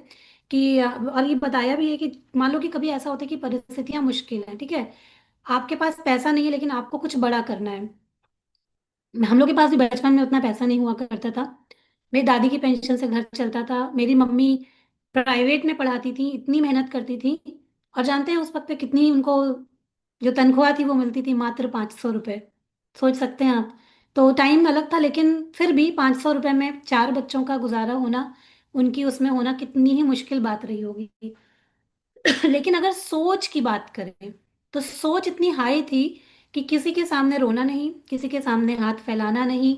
कि और ये बताया भी है कि मान लो कि कभी ऐसा होता है कि परिस्थितियां मुश्किल हैं, ठीक है, आपके पास पैसा नहीं है लेकिन आपको कुछ बड़ा करना है। हम लोग के पास भी बचपन में उतना पैसा नहीं हुआ करता था, मेरी दादी की पेंशन से घर चलता था, मेरी मम्मी प्राइवेट में पढ़ाती थी, इतनी मेहनत करती थी, और जानते हैं उस वक्त पे कितनी उनको जो तनख्वाह थी वो मिलती थी, मात्र 500 रुपये। सोच सकते हैं आप। तो टाइम अलग था, लेकिन फिर भी 500 रुपये में 4 बच्चों का गुजारा होना, उनकी उसमें होना कितनी ही मुश्किल बात रही होगी। लेकिन अगर सोच की बात करें तो सोच इतनी हाई थी कि किसी के सामने रोना नहीं, किसी के सामने हाथ फैलाना नहीं,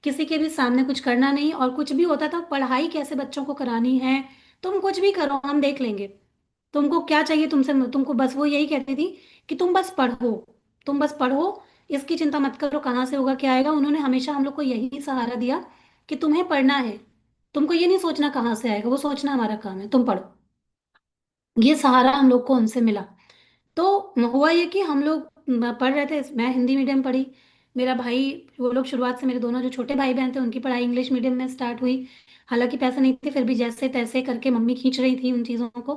किसी के भी सामने कुछ करना नहीं, और कुछ भी होता था पढ़ाई कैसे बच्चों को करानी है, तुम कुछ भी करो हम देख लेंगे, तुमको क्या चाहिए तुमसे, तुमको बस वो यही कहती थी कि तुम बस पढ़ो, तुम बस पढ़ो, इसकी चिंता मत करो कहाँ से होगा क्या आएगा। उन्होंने हमेशा हम लोग को यही सहारा दिया कि तुम्हें पढ़ना है, तुमको ये नहीं सोचना कहाँ से आएगा, वो सोचना हमारा काम है, तुम पढ़ो। ये सहारा हम लोग को उनसे मिला। तो हुआ ये कि हम लोग पढ़ रहे थे, मैं हिंदी मीडियम पढ़ी, मेरा भाई, वो लोग शुरुआत से मेरे दोनों जो छोटे भाई बहन थे उनकी पढ़ाई इंग्लिश मीडियम में स्टार्ट हुई। हालांकि पैसा नहीं थे, फिर भी जैसे तैसे करके मम्मी खींच रही थी उन चीज़ों को,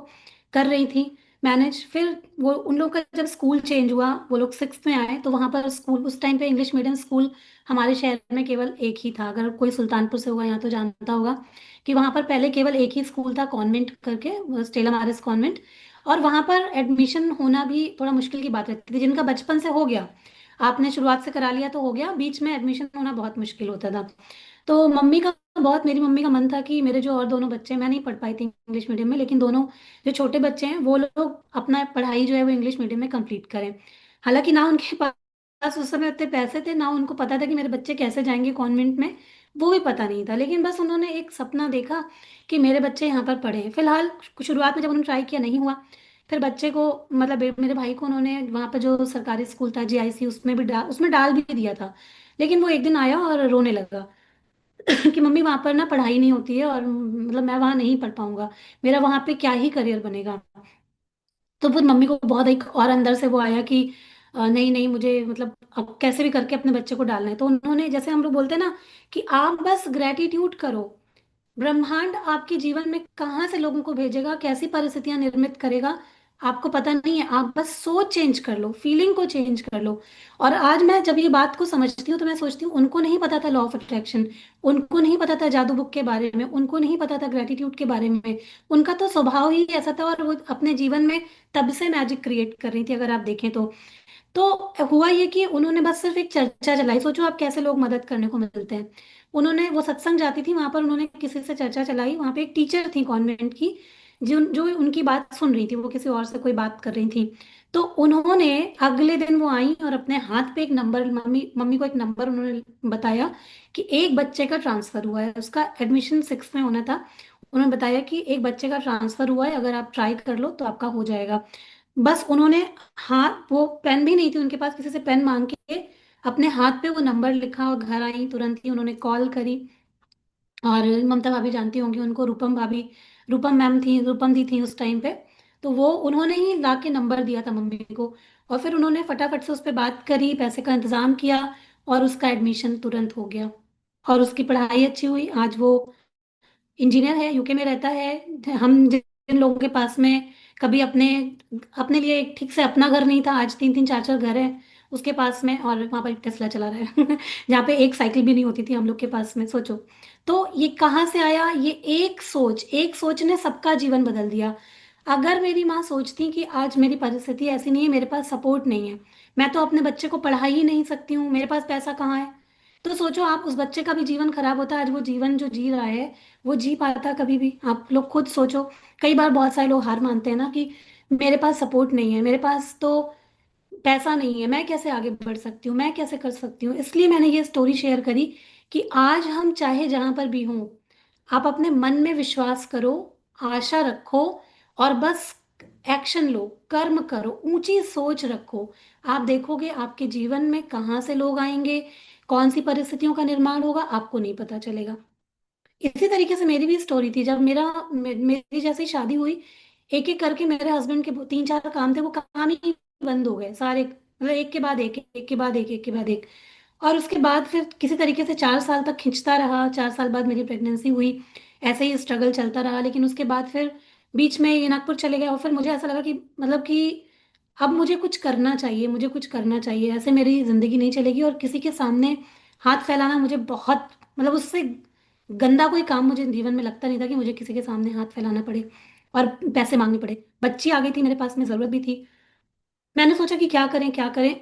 कर रही थी मैनेज। फिर वो उन लोग का जब स्कूल चेंज हुआ, वो लोग 6th में आए, तो वहाँ पर स्कूल उस टाइम पे इंग्लिश मीडियम स्कूल हमारे शहर में केवल एक ही था। अगर कोई सुल्तानपुर से होगा यहाँ तो जानता होगा कि वहाँ पर पहले केवल एक ही स्कूल था, कॉन्वेंट करके, स्टेला मारिस कॉन्वेंट। और वहां पर एडमिशन होना भी थोड़ा मुश्किल की बात रहती थी, जिनका बचपन से हो गया, आपने शुरुआत से करा लिया तो हो गया, बीच में एडमिशन होना बहुत मुश्किल होता था। तो मम्मी का बहुत, मेरी मम्मी का मन था कि मेरे जो और दोनों बच्चे, मैं नहीं पढ़ पाई थी इंग्लिश मीडियम में, लेकिन दोनों जो छोटे बच्चे हैं वो लोग अपना पढ़ाई जो है वो इंग्लिश मीडियम में कंप्लीट करें। हालांकि ना उनके पास उस समय उतने पैसे थे, ना उनको पता था कि मेरे बच्चे कैसे जाएंगे कॉन्वेंट में, वो भी पता नहीं था, लेकिन बस उन्होंने एक सपना देखा कि मेरे बच्चे यहाँ पर पढ़े। फिलहाल शुरुआत में जब उन्होंने ट्राई किया नहीं हुआ, फिर बच्चे को मतलब मेरे भाई को उन्होंने वहाँ पर जो सरकारी स्कूल था जीआईसी, उसमें डाल भी दिया था। लेकिन वो एक दिन आया और रोने लगा कि मम्मी वहाँ पर ना पढ़ाई नहीं होती है, और मतलब मैं वहाँ नहीं पढ़ पाऊंगा, मेरा वहाँ पे क्या ही करियर बनेगा। तो फिर मम्मी को बहुत एक और अंदर से वो आया कि नहीं नहीं, मुझे मतलब अब कैसे भी करके अपने बच्चे को डालना है। तो उन्होंने, जैसे हम लोग बोलते हैं ना कि आप बस ग्रेटिट्यूड करो, ब्रह्मांड आपके जीवन में कहाँ से लोगों को भेजेगा, कैसी परिस्थितियां निर्मित करेगा, आपको पता नहीं है, आप बस सोच चेंज कर लो, फीलिंग को चेंज कर लो। और आज मैं जब ये बात को समझती हूँ तो मैं सोचती हूँ उनको नहीं पता था लॉ ऑफ अट्रैक्शन, उनको नहीं पता था जादू बुक के बारे में, उनको नहीं पता था ग्रेटिट्यूड के बारे में, उनका तो स्वभाव ही ऐसा था, और वो अपने जीवन में तब से मैजिक क्रिएट कर रही थी अगर आप देखें तो हुआ ये कि उन्होंने बस सिर्फ एक चर्चा चलाई, सोचो आप कैसे लोग मदद करने को मिलते हैं। उन्होंने, वो सत्संग जाती थी वहां पर, उन्होंने किसी से चर्चा चलाई, वहां पे एक टीचर थी कॉन्वेंट की, जो जो उनकी बात सुन रही थी, वो किसी और से कोई बात कर रही थी। तो उन्होंने अगले दिन वो आई और अपने हाथ पे एक नंबर, मम्मी मम्मी को एक नंबर उन्होंने बताया कि एक बच्चे का ट्रांसफर हुआ है, उसका एडमिशन 6th में होना था। उन्होंने बताया कि एक बच्चे का ट्रांसफर हुआ है, अगर आप ट्राई कर लो तो आपका हो जाएगा। बस उन्होंने, हाँ, वो पेन भी नहीं थी उनके पास, किसी से पेन मांग के अपने हाथ पे वो नंबर लिखा और घर आई, तुरंत ही उन्होंने कॉल करी। और ममता भाभी जानती होंगी उनको, रूपम भाभी, रूपम मैम थी, रूपम दी थी उस टाइम पे, तो वो उन्होंने ही ला के नंबर दिया था मम्मी को। और फिर उन्होंने फटाफट से उस पर बात करी, पैसे का इंतजाम किया, और उसका एडमिशन तुरंत हो गया, और उसकी पढ़ाई अच्छी हुई। आज वो इंजीनियर है, यूके में रहता है। हम जिन लोगों के पास में कभी अपने अपने लिए एक ठीक से अपना घर नहीं था, आज 3 3 4 4 घर है। उसके पास में, और वहां पर टेस्ला चला रहा है जहाँ पे एक साइकिल भी नहीं होती थी हम लोग के पास में, सोचो। तो ये कहाँ से आया? ये एक सोच ने सबका जीवन बदल दिया। अगर मेरी माँ सोचती कि आज मेरी परिस्थिति ऐसी नहीं है, मेरे पास सपोर्ट नहीं है, मैं तो अपने बच्चे को पढ़ा ही नहीं सकती हूँ, मेरे पास पैसा कहाँ है, तो सोचो आप, उस बच्चे का भी जीवन खराब होता। आज वो जीवन जो जी रहा है, वो जी पाता कभी भी? आप लोग खुद सोचो। कई बार बहुत सारे लोग हार मानते हैं ना, कि मेरे पास सपोर्ट नहीं है, मेरे पास तो पैसा नहीं है, मैं कैसे आगे बढ़ सकती हूँ, मैं कैसे कर सकती हूँ। इसलिए मैंने ये स्टोरी शेयर करी कि आज हम चाहे जहां पर भी हों, आप अपने मन में विश्वास करो, आशा रखो, और बस एक्शन लो, कर्म करो, ऊंची सोच रखो। आप देखोगे आपके जीवन में कहाँ से लोग आएंगे, कौन सी परिस्थितियों का निर्माण होगा, आपको नहीं पता चलेगा। इसी तरीके से मेरी भी स्टोरी थी। जब मेरी जैसे ही शादी हुई, एक एक करके मेरे हस्बैंड के तीन चार काम थे, वो काम ही बंद हो गए सारे, मतलब एक के बाद एक के बाद एक के बाद एक। और उसके बाद फिर किसी तरीके से 4 साल तक खिंचता रहा, 4 साल बाद मेरी प्रेगनेंसी हुई, ऐसे ही स्ट्रगल चलता रहा। लेकिन उसके बाद फिर बीच में ये नागपुर चले गए, और फिर मुझे ऐसा लगा कि मतलब कि अब मुझे कुछ करना चाहिए, मुझे कुछ करना चाहिए, ऐसे मेरी जिंदगी नहीं चलेगी। और किसी के सामने हाथ फैलाना मुझे बहुत, मतलब उससे गंदा कोई काम मुझे जीवन में लगता नहीं था, कि मुझे किसी के सामने हाथ फैलाना पड़े और पैसे मांगने पड़े। बच्ची आ गई थी मेरे पास में, जरूरत भी थी। मैंने सोचा कि क्या करें क्या करें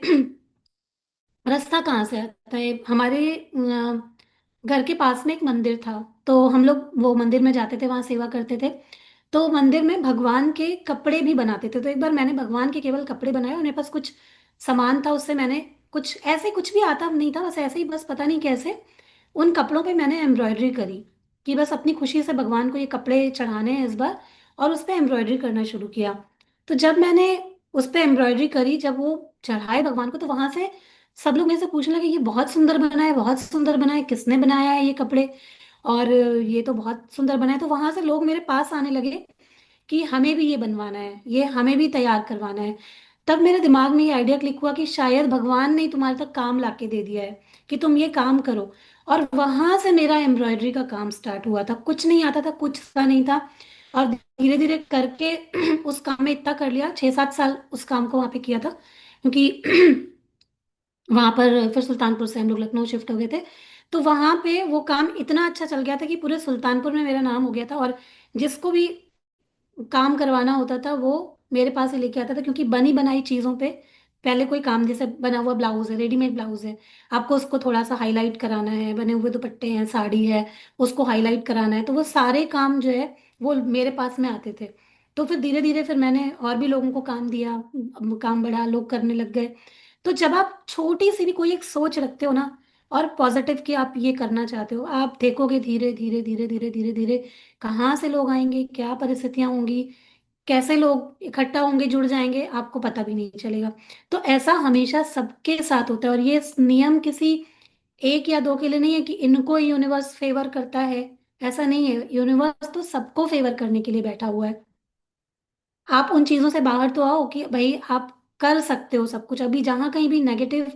रास्ता कहाँ से आता है? हमारे घर के पास में एक मंदिर था, तो हम लोग वो मंदिर में जाते थे, वहाँ सेवा करते थे। तो मंदिर में भगवान के कपड़े भी बनाते थे। तो एक बार मैंने भगवान के केवल कपड़े बनाए, और मेरे पास कुछ सामान था, उससे मैंने कुछ ऐसे, कुछ भी आता नहीं था, बस ऐसे ही, बस पता नहीं कैसे उन कपड़ों पे मैंने एम्ब्रॉयडरी करी, कि बस अपनी खुशी से भगवान को ये कपड़े चढ़ाने हैं इस बार, और उस पर एम्ब्रॉयडरी करना शुरू किया। तो जब मैंने उस पर एम्ब्रॉयडरी करी, जब वो चढ़ाए भगवान को, तो वहां से सब लोग मेरे से पूछने लगे, ये बहुत सुंदर बना है, बहुत सुंदर बना है, किसने बनाया है ये कपड़े, और ये तो बहुत सुंदर बना है। तो वहां से लोग मेरे पास आने लगे कि हमें भी ये बनवाना है, ये हमें भी तैयार करवाना है। तब मेरे दिमाग में ये आइडिया क्लिक हुआ कि शायद भगवान ने ही तुम्हारे तक काम लाके दे दिया है, कि तुम ये काम करो। और वहां से मेरा एम्ब्रॉयडरी का काम स्टार्ट हुआ था। कुछ नहीं आता था, कुछ सा नहीं था, और धीरे धीरे करके उस काम में इतना कर लिया, 6-7 साल उस काम को वहां पे किया था, क्योंकि वहां पर फिर सुल्तानपुर से हम लोग लखनऊ शिफ्ट हो गए थे। तो वहां पे वो काम इतना अच्छा चल गया था कि पूरे सुल्तानपुर में मेरा नाम हो गया था, और जिसको भी काम करवाना होता था वो मेरे पास ही लेके आता था। क्योंकि बनी बनाई चीजों पे पहले कोई काम, जैसे बना हुआ ब्लाउज है, रेडीमेड ब्लाउज है, आपको उसको थोड़ा सा हाईलाइट कराना है, बने हुए दुपट्टे हैं, साड़ी है, उसको हाईलाइट कराना है, तो वो सारे काम जो है वो मेरे पास में आते थे। तो फिर धीरे धीरे फिर मैंने और भी लोगों को काम दिया, काम बढ़ा, लोग करने लग गए। तो जब आप छोटी सी भी कोई एक सोच रखते हो ना, और पॉजिटिव कि आप ये करना चाहते हो, आप देखोगे धीरे धीरे धीरे धीरे धीरे धीरे कहाँ से लोग आएंगे, क्या परिस्थितियां होंगी, कैसे लोग इकट्ठा होंगे, जुड़ जाएंगे, आपको पता भी नहीं चलेगा। तो ऐसा हमेशा सबके साथ होता है, और ये नियम किसी एक या दो के लिए नहीं है कि इनको यूनिवर्स फेवर करता है। ऐसा नहीं है, यूनिवर्स तो सबको फेवर करने के लिए बैठा हुआ है। आप उन चीजों से बाहर तो आओ, कि भाई आप कर सकते हो सब कुछ। अभी जहां कहीं भी नेगेटिव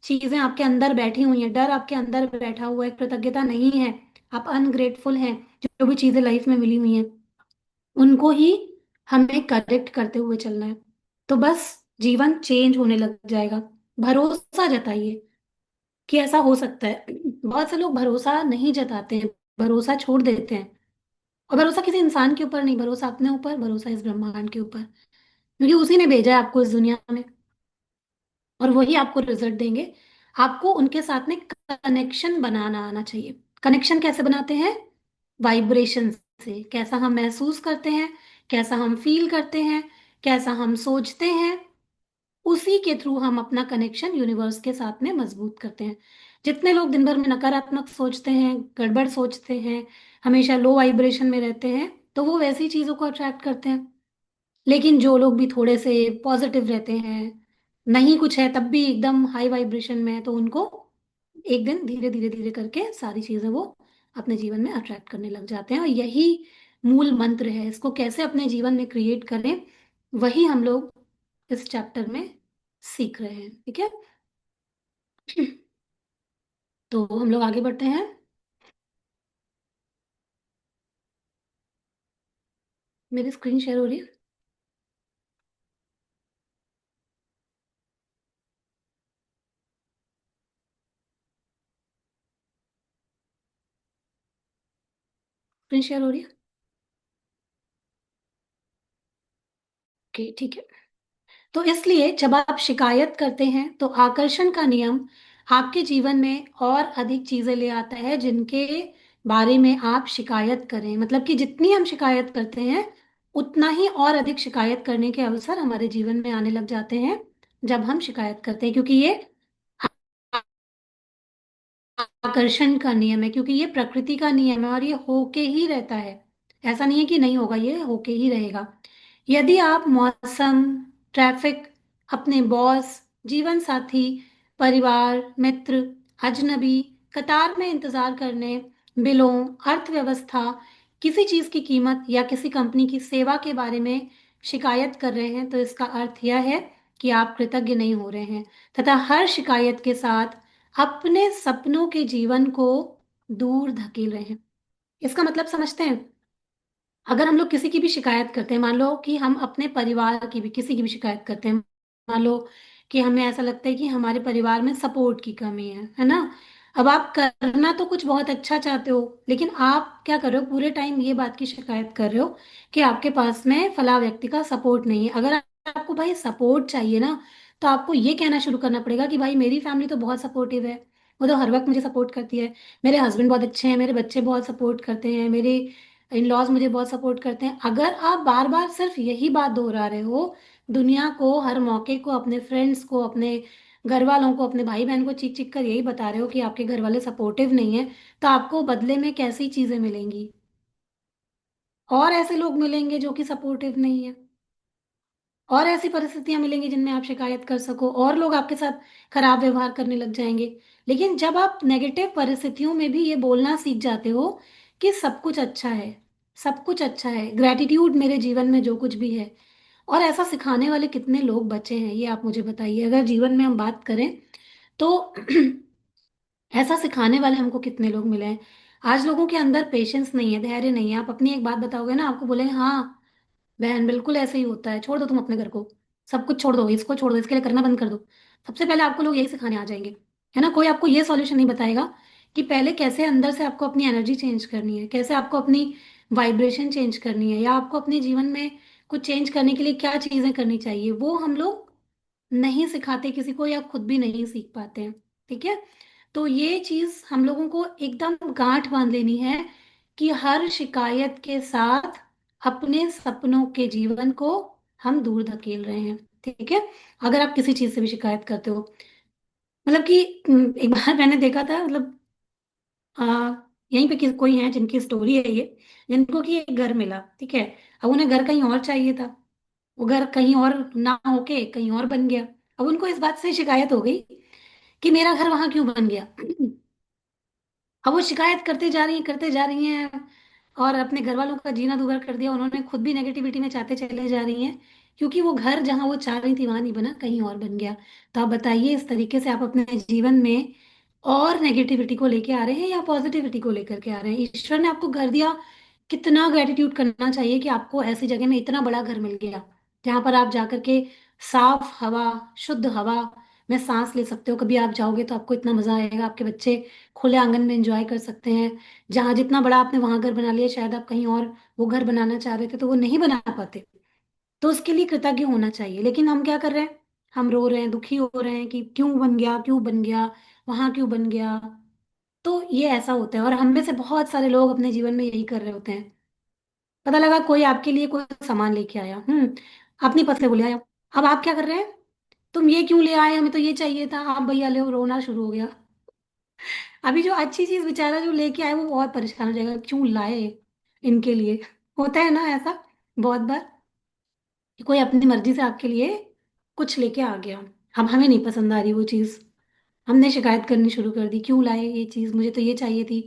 चीजें आपके अंदर बैठी हुई हैं, डर आपके अंदर बैठा हुआ है, कृतज्ञता नहीं है, आप अनग्रेटफुल हैं, जो भी चीजें लाइफ में मिली हुई हैं, उनको ही हमें करेक्ट करते हुए चलना है। तो बस जीवन चेंज होने लग जाएगा। भरोसा जताइए कि ऐसा हो सकता है। बहुत से लोग भरोसा नहीं जताते हैं, भरोसा छोड़ देते हैं। और भरोसा किसी इंसान के ऊपर नहीं, भरोसा अपने ऊपर, भरोसा इस ब्रह्मांड के ऊपर, क्योंकि उसी ने भेजा है आपको इस दुनिया में, और वही आपको रिजल्ट देंगे। आपको उनके साथ में कनेक्शन बनाना आना चाहिए। कनेक्शन कैसे बनाते हैं? वाइब्रेशन से। कैसा हम महसूस करते हैं, कैसा हम फील करते हैं, कैसा हम सोचते हैं, उसी के थ्रू हम अपना कनेक्शन यूनिवर्स के साथ में मजबूत करते हैं। जितने लोग दिन भर में नकारात्मक सोचते हैं, गड़बड़ सोचते हैं, हमेशा लो वाइब्रेशन में रहते हैं, तो वो वैसी चीजों को अट्रैक्ट करते हैं। लेकिन जो लोग भी थोड़े से पॉजिटिव रहते हैं, नहीं कुछ है तब भी एकदम हाई वाइब्रेशन में है, तो उनको एक दिन धीरे धीरे धीरे करके सारी चीजें वो अपने जीवन में अट्रैक्ट करने लग जाते हैं। और यही मूल मंत्र है, इसको कैसे अपने जीवन में क्रिएट करें, वही हम लोग इस चैप्टर में सीख रहे हैं। ठीक है, तो हम लोग आगे बढ़ते हैं। मेरी स्क्रीन शेयर हो रही है? स्क्रीन शेयर हो रही है? ओके, ठीक है। तो इसलिए जब आप शिकायत करते हैं तो आकर्षण का नियम आपके जीवन में और अधिक चीजें ले आता है जिनके बारे में आप शिकायत करें। मतलब कि जितनी हम शिकायत करते हैं उतना ही और अधिक शिकायत करने के अवसर हमारे जीवन में आने लग जाते हैं जब हम शिकायत करते हैं, क्योंकि ये आकर्षण का नियम है, क्योंकि ये प्रकृति का नियम है और ये होके ही रहता है। ऐसा नहीं है कि नहीं होगा, ये होके ही रहेगा। यदि आप मौसम, ट्रैफिक, अपने बॉस, जीवन साथी, परिवार, मित्र, अजनबी, कतार में इंतजार करने, बिलों, अर्थव्यवस्था, किसी चीज की कीमत या किसी कंपनी की सेवा के बारे में शिकायत कर रहे हैं तो इसका अर्थ यह है कि आप कृतज्ञ नहीं हो रहे हैं, तथा हर शिकायत के साथ अपने सपनों के जीवन को दूर धकेल रहे हैं। इसका मतलब समझते हैं? अगर हम लोग किसी की भी शिकायत करते हैं, मान लो कि हम अपने परिवार की भी किसी की भी शिकायत करते हैं, मान लो कि हमें ऐसा लगता है कि हमारे परिवार में सपोर्ट की कमी है ना। अब आप करना तो कुछ बहुत अच्छा चाहते हो, लेकिन आप क्या कर रहे हो, पूरे टाइम ये बात की शिकायत कर रहे हो कि आपके पास में फला व्यक्ति का सपोर्ट नहीं है। अगर आपको भाई सपोर्ट चाहिए ना, तो आपको ये कहना शुरू करना पड़ेगा कि भाई मेरी फैमिली तो बहुत सपोर्टिव है, वो तो हर वक्त मुझे सपोर्ट करती है, मेरे हस्बैंड बहुत अच्छे हैं, मेरे बच्चे बहुत सपोर्ट करते हैं, मेरे इन लॉज मुझे बहुत सपोर्ट करते हैं। अगर आप बार बार सिर्फ यही बात दोहरा रहे हो, दुनिया को, हर मौके को, अपने फ्रेंड्स को, अपने घर वालों को, अपने भाई बहन को चीख चीख कर यही बता रहे हो कि आपके घर वाले सपोर्टिव नहीं है, तो आपको बदले में कैसी चीजें मिलेंगी? और ऐसे लोग मिलेंगे जो कि सपोर्टिव नहीं है, और ऐसी परिस्थितियां मिलेंगी जिनमें आप शिकायत कर सको, और लोग आपके साथ खराब व्यवहार करने लग जाएंगे। लेकिन जब आप नेगेटिव परिस्थितियों में भी ये बोलना सीख जाते हो कि सब कुछ अच्छा है, सब कुछ अच्छा है, ग्रेटिट्यूड मेरे जीवन में जो कुछ भी है, और ऐसा सिखाने वाले कितने लोग बचे हैं ये आप मुझे बताइए। अगर जीवन में हम बात करें तो ऐसा सिखाने वाले हमको कितने लोग मिले हैं। आज लोगों के अंदर पेशेंस नहीं है, धैर्य नहीं है। आप अपनी एक बात बताओगे ना, आपको बोलेंगे हाँ बहन बिल्कुल ऐसे ही होता है, छोड़ दो तुम अपने घर को, सब कुछ छोड़ दो, इसको छोड़ दो, इसके लिए करना बंद कर दो। सबसे पहले आपको लोग यही सिखाने आ जाएंगे, है ना। कोई आपको ये सॉल्यूशन नहीं बताएगा कि पहले कैसे अंदर से आपको अपनी एनर्जी चेंज करनी है, कैसे आपको अपनी वाइब्रेशन चेंज करनी है, या आपको अपने जीवन में कुछ चेंज करने के लिए क्या चीजें करनी चाहिए। वो हम लोग नहीं सिखाते किसी को, या खुद भी नहीं सीख पाते हैं। ठीक है। तो ये चीज हम लोगों को एकदम गांठ बांध लेनी है कि हर शिकायत के साथ अपने सपनों के जीवन को हम दूर धकेल रहे हैं। ठीक है। अगर आप किसी चीज से भी शिकायत करते हो, मतलब कि एक बार मैंने देखा था, मतलब आ, यहीं पे कोई है जिनकी स्टोरी है ये, जिनको कि एक घर मिला, ठीक है। अब उन्हें घर कहीं और चाहिए था, वो घर कहीं और ना होके कहीं और बन गया। अब उनको इस बात से शिकायत हो गई कि मेरा घर वहां क्यों बन गया। अब वो शिकायत करते जा रही हैं, करते जा रही हैं, और अपने घर वालों का जीना दूभर कर दिया। उन्होंने खुद भी नेगेटिविटी में चाहते चले जा रही हैं, क्योंकि वो घर जहां वो चाह रही थी वहां नहीं बना, कहीं और बन गया। तो आप बताइए, इस तरीके से आप अपने जीवन में और नेगेटिविटी को लेके आ रहे हैं या पॉजिटिविटी को लेकर के आ रहे हैं? ईश्वर ने आपको घर दिया, कितना ग्रेटिट्यूड करना चाहिए कि आपको ऐसी जगह में इतना बड़ा घर मिल गया जहां पर आप जाकर के साफ हवा, शुद्ध हवा में सांस ले सकते हो। कभी आप जाओगे तो आपको इतना मजा आएगा, आपके बच्चे खुले आंगन में एंजॉय कर सकते हैं। जहां जितना बड़ा आपने वहां घर बना लिया, शायद आप कहीं और वो घर बनाना चाह रहे थे तो वो नहीं बना पाते। तो उसके लिए कृतज्ञ होना चाहिए। लेकिन हम क्या कर रहे हैं, हम रो रहे हैं, दुखी हो रहे हैं कि क्यों बन गया, क्यों बन गया, वहां क्यों बन गया। तो ये ऐसा होता है, और हम में से बहुत सारे लोग अपने जीवन में यही कर रहे होते हैं। पता लगा कोई आपके लिए कोई सामान लेके आया, अपनी पसंद को ले आया। अब आप क्या कर रहे हैं, तुम ये क्यों ले आए, हमें तो ये चाहिए था, आप भैया ले, रोना शुरू हो गया। अभी जो अच्छी चीज बेचारा जो लेके आए वो और परेशान हो जाएगा, क्यों लाए इनके लिए। होता है ना ऐसा बहुत बार, कि कोई अपनी मर्जी से आपके लिए कुछ लेके आ गया, अब हमें नहीं पसंद आ रही वो चीज, हमने शिकायत करनी शुरू कर दी, क्यों लाए ये चीज, मुझे तो ये चाहिए थी,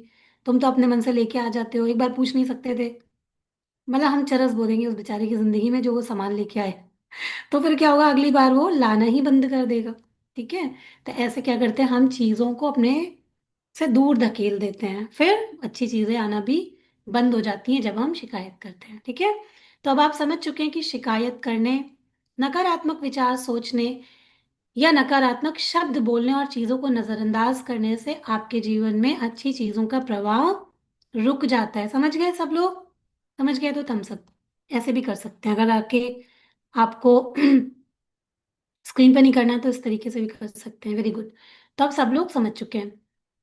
तुम तो अपने मन से लेके आ जाते हो, एक बार पूछ नहीं सकते थे। मतलब हम चरस बो देंगे उस बेचारे की जिंदगी में जो वो सामान लेके आए। तो फिर क्या होगा, अगली बार वो लाना ही बंद कर देगा। ठीक है। तो ऐसे क्या करते हैं, हम चीजों को अपने से दूर धकेल देते हैं, फिर अच्छी चीजें आना भी बंद हो जाती हैं जब हम शिकायत करते हैं। ठीक है। तो अब आप समझ चुके हैं कि शिकायत करने, नकारात्मक विचार सोचने, या नकारात्मक शब्द बोलने और चीजों को नजरअंदाज करने से आपके जीवन में अच्छी चीजों का प्रवाह रुक जाता है। समझ गए सब लोग? समझ गए तो थम्स अप। ऐसे भी कर सकते हैं, अगर आके आपको स्क्रीन पे नहीं करना तो इस तरीके से भी कर सकते हैं। Very good. तो अब सब लोग समझ चुके हैं।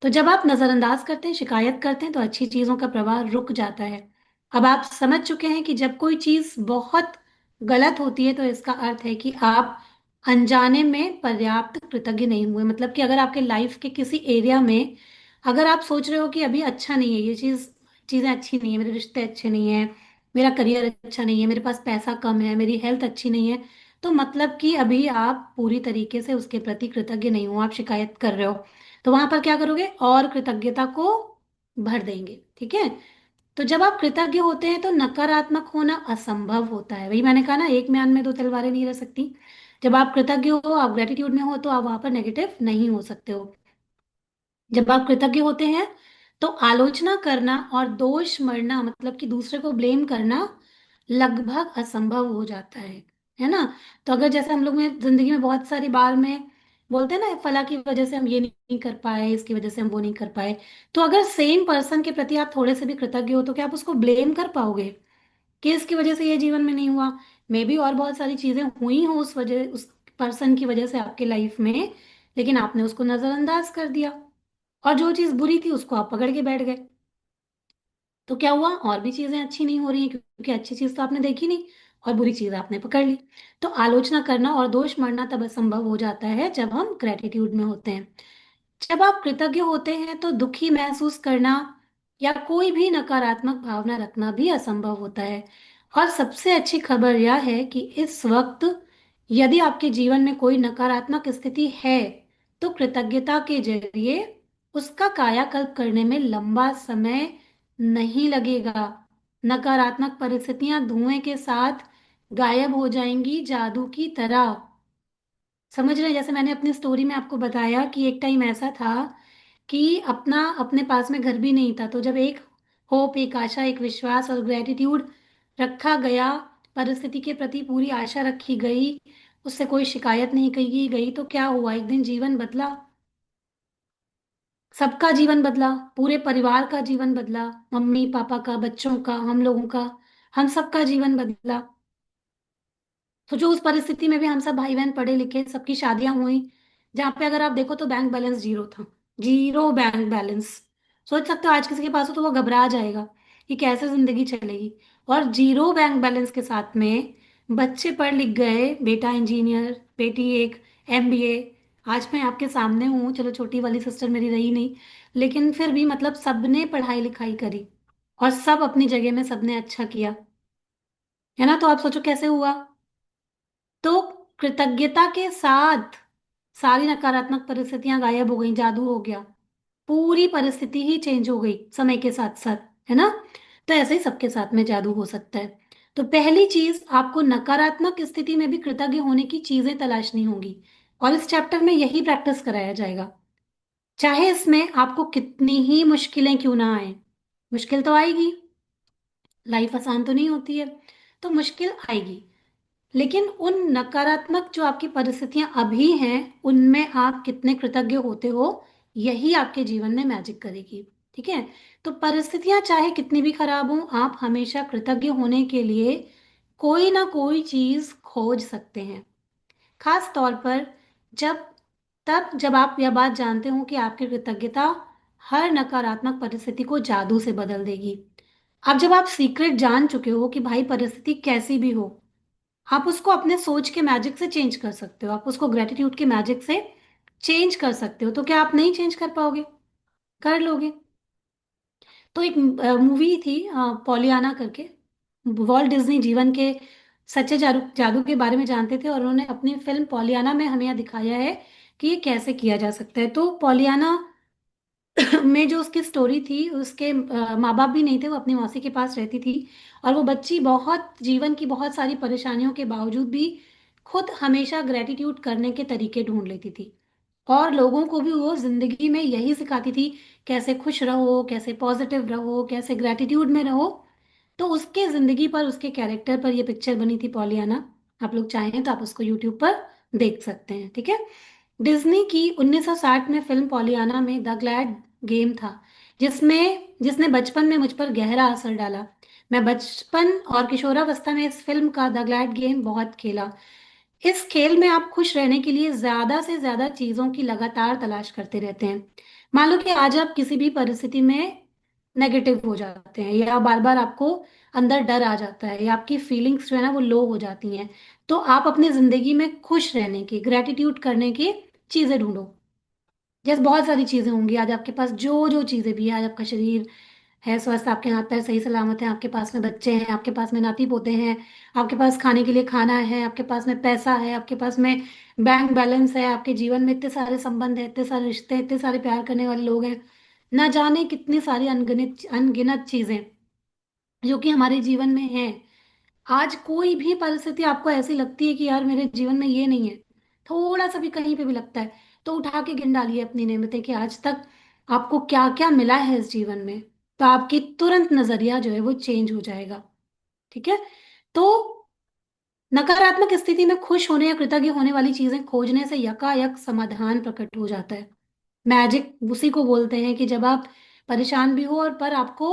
तो जब आप नजरअंदाज करते हैं, शिकायत करते हैं, तो अच्छी चीजों का प्रवाह रुक जाता है। अब आप समझ चुके हैं कि जब कोई चीज बहुत गलत होती है तो इसका अर्थ है कि आप अनजाने में पर्याप्त कृतज्ञ नहीं हुए। मतलब कि अगर आपके लाइफ के किसी एरिया में अगर आप सोच रहे हो कि अभी अच्छा नहीं है ये चीजें अच्छी नहीं है, मेरे रिश्ते अच्छे नहीं है, मेरा करियर अच्छा नहीं है, मेरे पास पैसा कम है, मेरी हेल्थ अच्छी नहीं है, तो मतलब कि अभी आप पूरी तरीके से उसके प्रति कृतज्ञ नहीं हो, आप शिकायत कर रहे हो। तो वहां पर क्या करोगे? और कृतज्ञता को भर देंगे। ठीक है। तो जब आप कृतज्ञ होते हैं तो नकारात्मक होना असंभव होता है। वही मैंने कहा ना, एक म्यान में दो तलवारें नहीं रह सकती। जब आप कृतज्ञ हो, आप ग्रेटिट्यूड में हो, तो आप वहां पर नेगेटिव नहीं हो सकते हो। जब आप कृतज्ञ होते हैं तो आलोचना करना और दोष मढ़ना, मतलब कि दूसरे को ब्लेम करना, लगभग असंभव हो जाता है ना। तो अगर जैसे हम लोग में जिंदगी में बहुत सारी बार में बोलते हैं ना, फला की वजह से हम ये नहीं कर पाए, इसकी वजह से हम वो नहीं कर पाए, तो अगर सेम पर्सन के प्रति आप थोड़े से भी कृतज्ञ हो तो क्या आप उसको ब्लेम कर पाओगे कि इसकी वजह से ये जीवन में नहीं हुआ? मे भी और बहुत सारी चीजें हुई हो उस पर्सन की वजह से आपके लाइफ में, लेकिन आपने उसको नजरअंदाज कर दिया, और जो चीज बुरी थी उसको आप पकड़ के बैठ गए। तो क्या हुआ? और भी चीजें अच्छी नहीं हो रही हैं, क्योंकि अच्छी चीज तो आपने देखी नहीं और बुरी चीज आपने पकड़ ली। तो आलोचना करना और दोष मढ़ना तब असंभव हो जाता है जब हम ग्रेटिट्यूड में होते हैं। जब आप कृतज्ञ होते हैं तो दुखी महसूस करना या कोई भी नकारात्मक भावना रखना भी असंभव होता है। और सबसे अच्छी खबर यह है कि इस वक्त यदि आपके जीवन में कोई नकारात्मक स्थिति है तो कृतज्ञता के जरिए उसका कायाकल्प करने में लंबा समय नहीं लगेगा। नकारात्मक परिस्थितियां धुएं के साथ गायब हो जाएंगी, जादू की तरह। समझ रहे हैं? जैसे मैंने अपनी स्टोरी में आपको बताया कि एक टाइम ऐसा था कि अपने पास में घर भी नहीं था, तो जब एक होप, एक आशा, एक विश्वास और ग्रेटिट्यूड रखा गया, परिस्थिति के प्रति पूरी आशा रखी गई, उससे कोई शिकायत नहीं की गई, तो क्या हुआ? एक दिन जीवन बदला। सबका जीवन बदला, पूरे परिवार का जीवन बदला, मम्मी पापा का, बच्चों का, हम लोगों का, हम सबका जीवन बदला। सोचो उस परिस्थिति में भी हम सब भाई बहन पढ़े लिखे, सबकी शादियां हुई, जहां पे अगर आप देखो तो बैंक बैलेंस जीरो था। Zero bank balance. सोच सकते हो आज किसी के पास हो तो वो घबरा जाएगा कि कैसे जिंदगी चलेगी। और जीरो बैंक बैलेंस के साथ में बच्चे पढ़ लिख गए, बेटा इंजीनियर, बेटी एक एमबीए। आज मैं आपके सामने हूँ, चलो छोटी वाली सिस्टर मेरी रही नहीं, लेकिन फिर भी मतलब सबने पढ़ाई लिखाई करी और सब अपनी जगह में सबने अच्छा किया, है ना। तो आप सोचो कैसे हुआ। तो कृतज्ञता के साथ सारी नकारात्मक परिस्थितियां गायब हो गई, जादू हो गया, पूरी परिस्थिति ही चेंज हो गई समय के साथ साथ, है ना। तो ऐसे ही सबके साथ में जादू हो सकता है। तो पहली चीज, आपको नकारात्मक स्थिति में भी कृतज्ञ होने की चीजें तलाशनी होगी, और इस चैप्टर में यही प्रैक्टिस कराया जाएगा। चाहे इसमें आपको कितनी ही मुश्किलें क्यों ना आए, मुश्किल तो आएगी, लाइफ आसान तो नहीं होती है, तो मुश्किल आएगी, लेकिन उन नकारात्मक जो आपकी परिस्थितियां अभी हैं उनमें आप कितने कृतज्ञ होते हो, यही आपके जीवन में मैजिक करेगी। ठीक है। तो परिस्थितियां चाहे कितनी भी खराब हो, आप हमेशा कृतज्ञ होने के लिए कोई ना कोई चीज खोज सकते हैं। खास तौर पर जब जब आप यह बात जानते हो कि आपकी कृतज्ञता हर नकारात्मक परिस्थिति को जादू से बदल देगी। अब जब आप सीक्रेट जान चुके हो कि भाई परिस्थिति कैसी भी हो, आप उसको अपने सोच के मैजिक से चेंज कर सकते हो, आप उसको ग्रेटिट्यूड के मैजिक से चेंज कर सकते हो, तो क्या आप नहीं चेंज कर पाओगे? कर लोगे। तो एक मूवी थी पॉलियाना करके, वॉल्ट डिज्नी जीवन के सच्चे जादू जादू के बारे में जानते थे, और उन्होंने अपनी फिल्म पॉलियाना में हमें यह दिखाया है कि ये कैसे किया जा सकता है। तो पॉलियाना में जो उसकी स्टोरी थी, उसके माँ बाप भी नहीं थे, वो अपनी मौसी के पास रहती थी, और वो बच्ची बहुत जीवन की बहुत सारी परेशानियों के बावजूद भी खुद हमेशा ग्रेटिट्यूड करने के तरीके ढूंढ लेती थी, और लोगों को भी वो जिंदगी में यही सिखाती थी, कैसे खुश रहो, कैसे पॉजिटिव रहो, कैसे ग्रेटिट्यूड में रहो। तो उसके जिंदगी पर, उसके कैरेक्टर पर ये पिक्चर बनी थी पॉलियाना। आप लोग चाहें तो आप उसको यूट्यूब पर देख सकते हैं। ठीक है। डिज्नी की 1960 में फिल्म पॉलियाना में द ग्लैड गेम था। जिसने बचपन में मुझ पर गहरा असर डाला। मैं बचपन और किशोरावस्था में इस फिल्म का द ग्लैड गेम बहुत खेला। इस खेल में आप खुश रहने के लिए ज्यादा से ज्यादा चीजों की लगातार तलाश करते रहते हैं। मान लो कि आज आप किसी भी परिस्थिति में नेगेटिव हो जाते हैं, या बार बार आपको अंदर डर आ जाता है, या आपकी फीलिंग्स जो है ना वो लो हो जाती हैं, तो आप अपनी जिंदगी में खुश रहने की, ग्रेटिट्यूड करने की चीजें ढूंढो। जैसे बहुत सारी चीजें होंगी आज आपके पास, जो जो चीजें भी है, आज आपका शरीर है स्वस्थ, आपके हाथ पैर सही सलामत हैं, आपके पास में बच्चे हैं, आपके पास में नाती पोते हैं, आपके पास खाने के लिए खाना है, आपके पास में पैसा है, आपके पास में बैंक बैलेंस है, आपके जीवन में इतने सारे संबंध हैं, इतने सारे रिश्ते, इतने सारे प्यार करने वाले लोग हैं, ना जाने कितनी सारी अनगिनत अनगिनत चीजें जो कि हमारे जीवन में है। आज कोई भी परिस्थिति आपको ऐसी लगती है कि यार मेरे जीवन में ये नहीं है, थोड़ा सा भी कहीं पे भी लगता है, तो उठा के गिन डालिए अपनी नेमतें कि आज तक आपको क्या क्या मिला है इस जीवन में। तो आपकी तुरंत नजरिया जो है वो चेंज हो जाएगा। ठीक है। तो नकारात्मक स्थिति में खुश होने या कृतज्ञ होने वाली चीजें खोजने से यकायक समाधान प्रकट हो जाता है। मैजिक उसी को बोलते हैं कि जब आप परेशान भी हो और पर आपको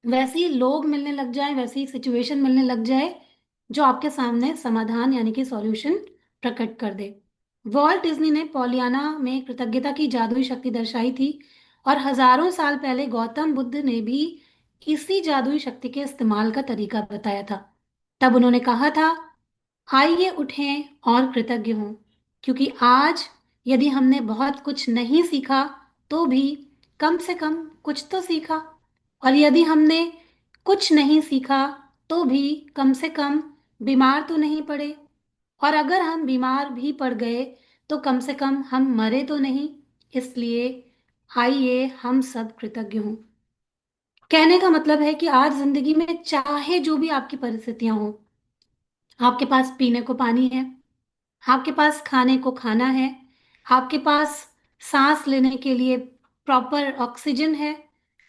वैसे ही लोग मिलने लग जाए, वैसी सिचुएशन मिलने लग जाए जो आपके सामने समाधान यानी कि सॉल्यूशन प्रकट कर दे। वॉल्ट डिज्नी ने पॉलियाना में कृतज्ञता की जादुई शक्ति दर्शाई थी, और हजारों साल पहले गौतम बुद्ध ने भी इसी जादुई शक्ति के इस्तेमाल का तरीका बताया था। तब उन्होंने कहा था, आइए उठें और कृतज्ञ हों, क्योंकि आज यदि हमने बहुत कुछ नहीं सीखा तो भी कम से कम कुछ तो सीखा, और यदि हमने कुछ नहीं सीखा तो भी कम से कम बीमार तो नहीं पड़े, और अगर हम बीमार भी पड़ गए तो कम से कम हम मरे तो नहीं। इसलिए आइए हम सब कृतज्ञ हों। कहने का मतलब है कि आज जिंदगी में चाहे जो भी आपकी परिस्थितियां हों, आपके पास पीने को पानी है, आपके पास खाने को खाना है, आपके पास सांस लेने के लिए प्रॉपर ऑक्सीजन है,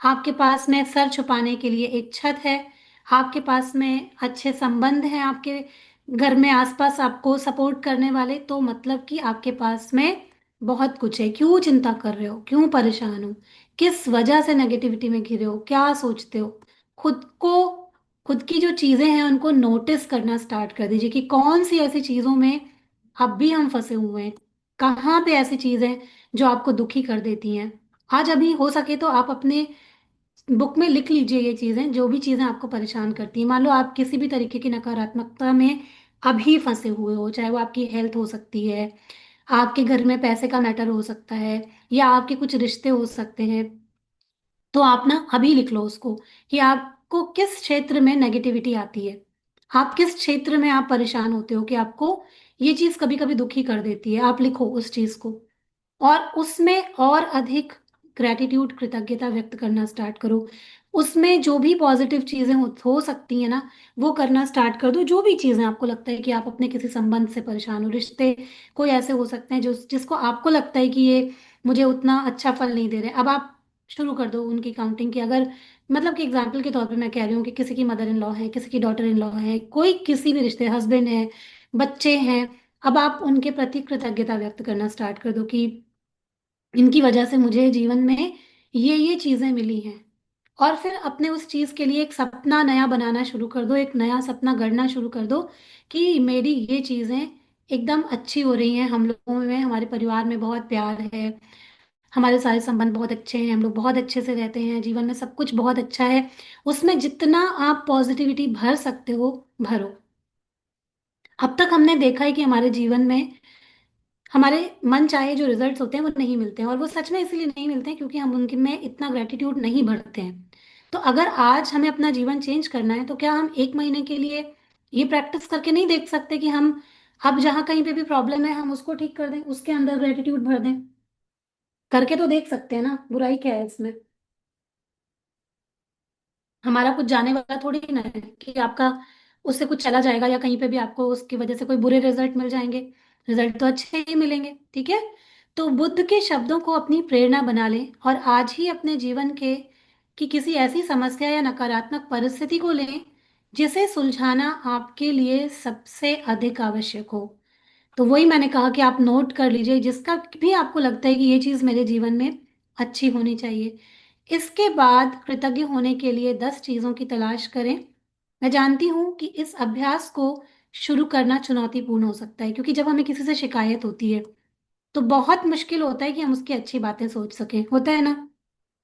आपके पास में सर छुपाने के लिए एक छत है, आपके पास में अच्छे संबंध हैं, आपके घर में आसपास आपको सपोर्ट करने वाले, तो मतलब कि आपके पास में बहुत कुछ है। क्यों चिंता कर रहे हो, क्यों परेशान हो, किस वजह से नेगेटिविटी में घिरे हो, क्या सोचते हो? खुद को, खुद की जो चीजें हैं उनको नोटिस करना स्टार्ट कर दीजिए कि कौन सी ऐसी चीजों में अब भी हम फंसे हुए हैं, कहाँ पे ऐसी चीजें जो आपको दुखी कर देती हैं। आज अभी हो सके तो आप अपने बुक में लिख लीजिए ये चीजें, जो भी चीजें आपको परेशान करती हैं। मान लो आप किसी भी तरीके की नकारात्मकता में अभी फंसे हुए हो, चाहे वो आपकी हेल्थ हो सकती है, आपके घर में पैसे का मैटर हो सकता है, या आपके कुछ रिश्ते हो सकते हैं, तो आप ना अभी लिख लो उसको कि आपको किस क्षेत्र में नेगेटिविटी आती है, आप किस क्षेत्र में आप परेशान होते हो कि आपको ये चीज कभी कभी दुखी कर देती है। आप लिखो उस चीज को, और उसमें और अधिक ग्रेटिट्यूड, कृतज्ञता व्यक्त करना स्टार्ट करो। उसमें जो भी पॉजिटिव चीजें हो सकती हैं ना, वो करना स्टार्ट कर दो। जो भी चीजें आपको लगता है कि आप अपने किसी संबंध से परेशान हो, रिश्ते कोई ऐसे हो सकते हैं जो जिसको आपको लगता है कि ये मुझे उतना अच्छा फल नहीं दे रहे, अब आप शुरू कर दो उनकी काउंटिंग की। अगर मतलब कि एग्जाम्पल के तौर पे मैं कह रही हूँ कि किसी की मदर इन लॉ है, किसी की डॉटर इन लॉ है, कोई किसी भी रिश्ते, हस्बैंड है, बच्चे हैं, अब आप उनके प्रति कृतज्ञता व्यक्त करना स्टार्ट कर दो कि इनकी वजह से मुझे जीवन में ये चीजें मिली हैं। और फिर अपने उस चीज के लिए एक सपना नया बनाना शुरू कर दो, एक नया सपना गढ़ना शुरू कर दो कि मेरी ये चीजें एकदम अच्छी हो रही हैं, हम लोगों में, हमारे परिवार में बहुत प्यार है, हमारे सारे संबंध बहुत अच्छे हैं, हम लोग बहुत अच्छे से रहते हैं, जीवन में सब कुछ बहुत अच्छा है। उसमें जितना आप पॉजिटिविटी भर सकते हो भरो। अब तक हमने देखा है कि हमारे जीवन में हमारे मन चाहे जो रिजल्ट्स होते हैं वो नहीं मिलते हैं, और वो सच में इसीलिए नहीं मिलते हैं क्योंकि हम उनके में इतना ग्रेटिट्यूड नहीं भरते हैं। तो अगर आज हमें अपना जीवन चेंज करना है तो क्या हम एक महीने के लिए ये प्रैक्टिस करके नहीं देख सकते कि हम अब जहाँ कहीं पे भी प्रॉब्लम है हम उसको ठीक कर दें, उसके अंदर ग्रेटिट्यूड भर दें? करके तो देख सकते हैं ना, बुराई क्या है इसमें? हमारा कुछ जाने वाला थोड़ी ना है कि आपका उससे कुछ चला जाएगा, या कहीं पे भी आपको उसकी वजह से कोई बुरे रिजल्ट मिल जाएंगे। रिजल्ट तो अच्छे ही मिलेंगे। ठीक है। तो बुद्ध के शब्दों को अपनी प्रेरणा बना लें, और आज ही अपने जीवन के की किसी ऐसी समस्या या नकारात्मक परिस्थिति को लें जिसे सुलझाना आपके लिए सबसे अधिक आवश्यक हो। तो वही मैंने कहा कि आप नोट कर लीजिए जिसका भी आपको लगता है कि ये चीज मेरे जीवन में अच्छी होनी चाहिए। इसके बाद कृतज्ञ होने के लिए 10 चीजों की तलाश करें। मैं जानती हूँ कि इस अभ्यास को शुरू करना चुनौतीपूर्ण हो सकता है, क्योंकि जब हमें किसी से शिकायत होती है तो बहुत मुश्किल होता है कि हम उसकी अच्छी बातें सोच सकें। होता है ना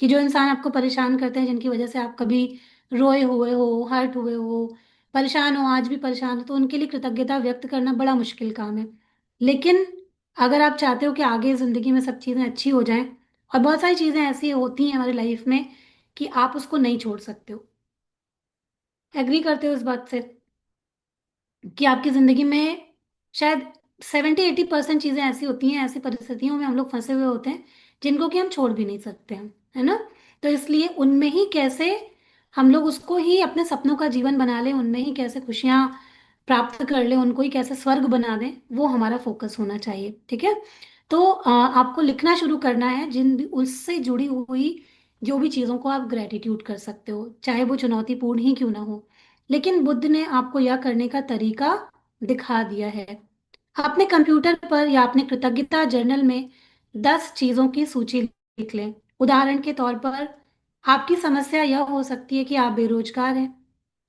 कि जो इंसान आपको परेशान करते हैं, जिनकी वजह से आप कभी रोए हुए हो, हर्ट हुए हो, परेशान हो, आज भी परेशान हो, तो उनके लिए कृतज्ञता व्यक्त करना बड़ा मुश्किल काम है। लेकिन अगर आप चाहते हो कि आगे जिंदगी में सब चीजें अच्छी हो जाएं, और बहुत सारी चीजें ऐसी होती हैं हमारी लाइफ में कि आप उसको नहीं छोड़ सकते हो। एग्री करते हो इस बात से कि आपकी जिंदगी में शायद 70-80% चीजें ऐसी होती हैं, ऐसी परिस्थितियों में हम लोग फंसे हुए होते हैं जिनको कि हम छोड़ भी नहीं सकते हैं, है ना। तो इसलिए उनमें ही कैसे हम लोग उसको ही अपने सपनों का जीवन बना लें, उनमें ही कैसे खुशियां प्राप्त कर लें, उनको ही कैसे स्वर्ग बना दें, वो हमारा फोकस होना चाहिए। ठीक है। तो आपको लिखना शुरू करना है जिन भी उससे जुड़ी हुई जो भी चीजों को आप ग्रेटिट्यूड कर सकते हो, चाहे वो चुनौतीपूर्ण ही क्यों ना हो। लेकिन बुद्ध ने आपको यह करने का तरीका दिखा दिया है। अपने कंप्यूटर पर या अपने कृतज्ञता जर्नल में 10 चीजों की सूची लिख लें। उदाहरण के तौर पर आपकी समस्या यह हो सकती है कि आप बेरोजगार हैं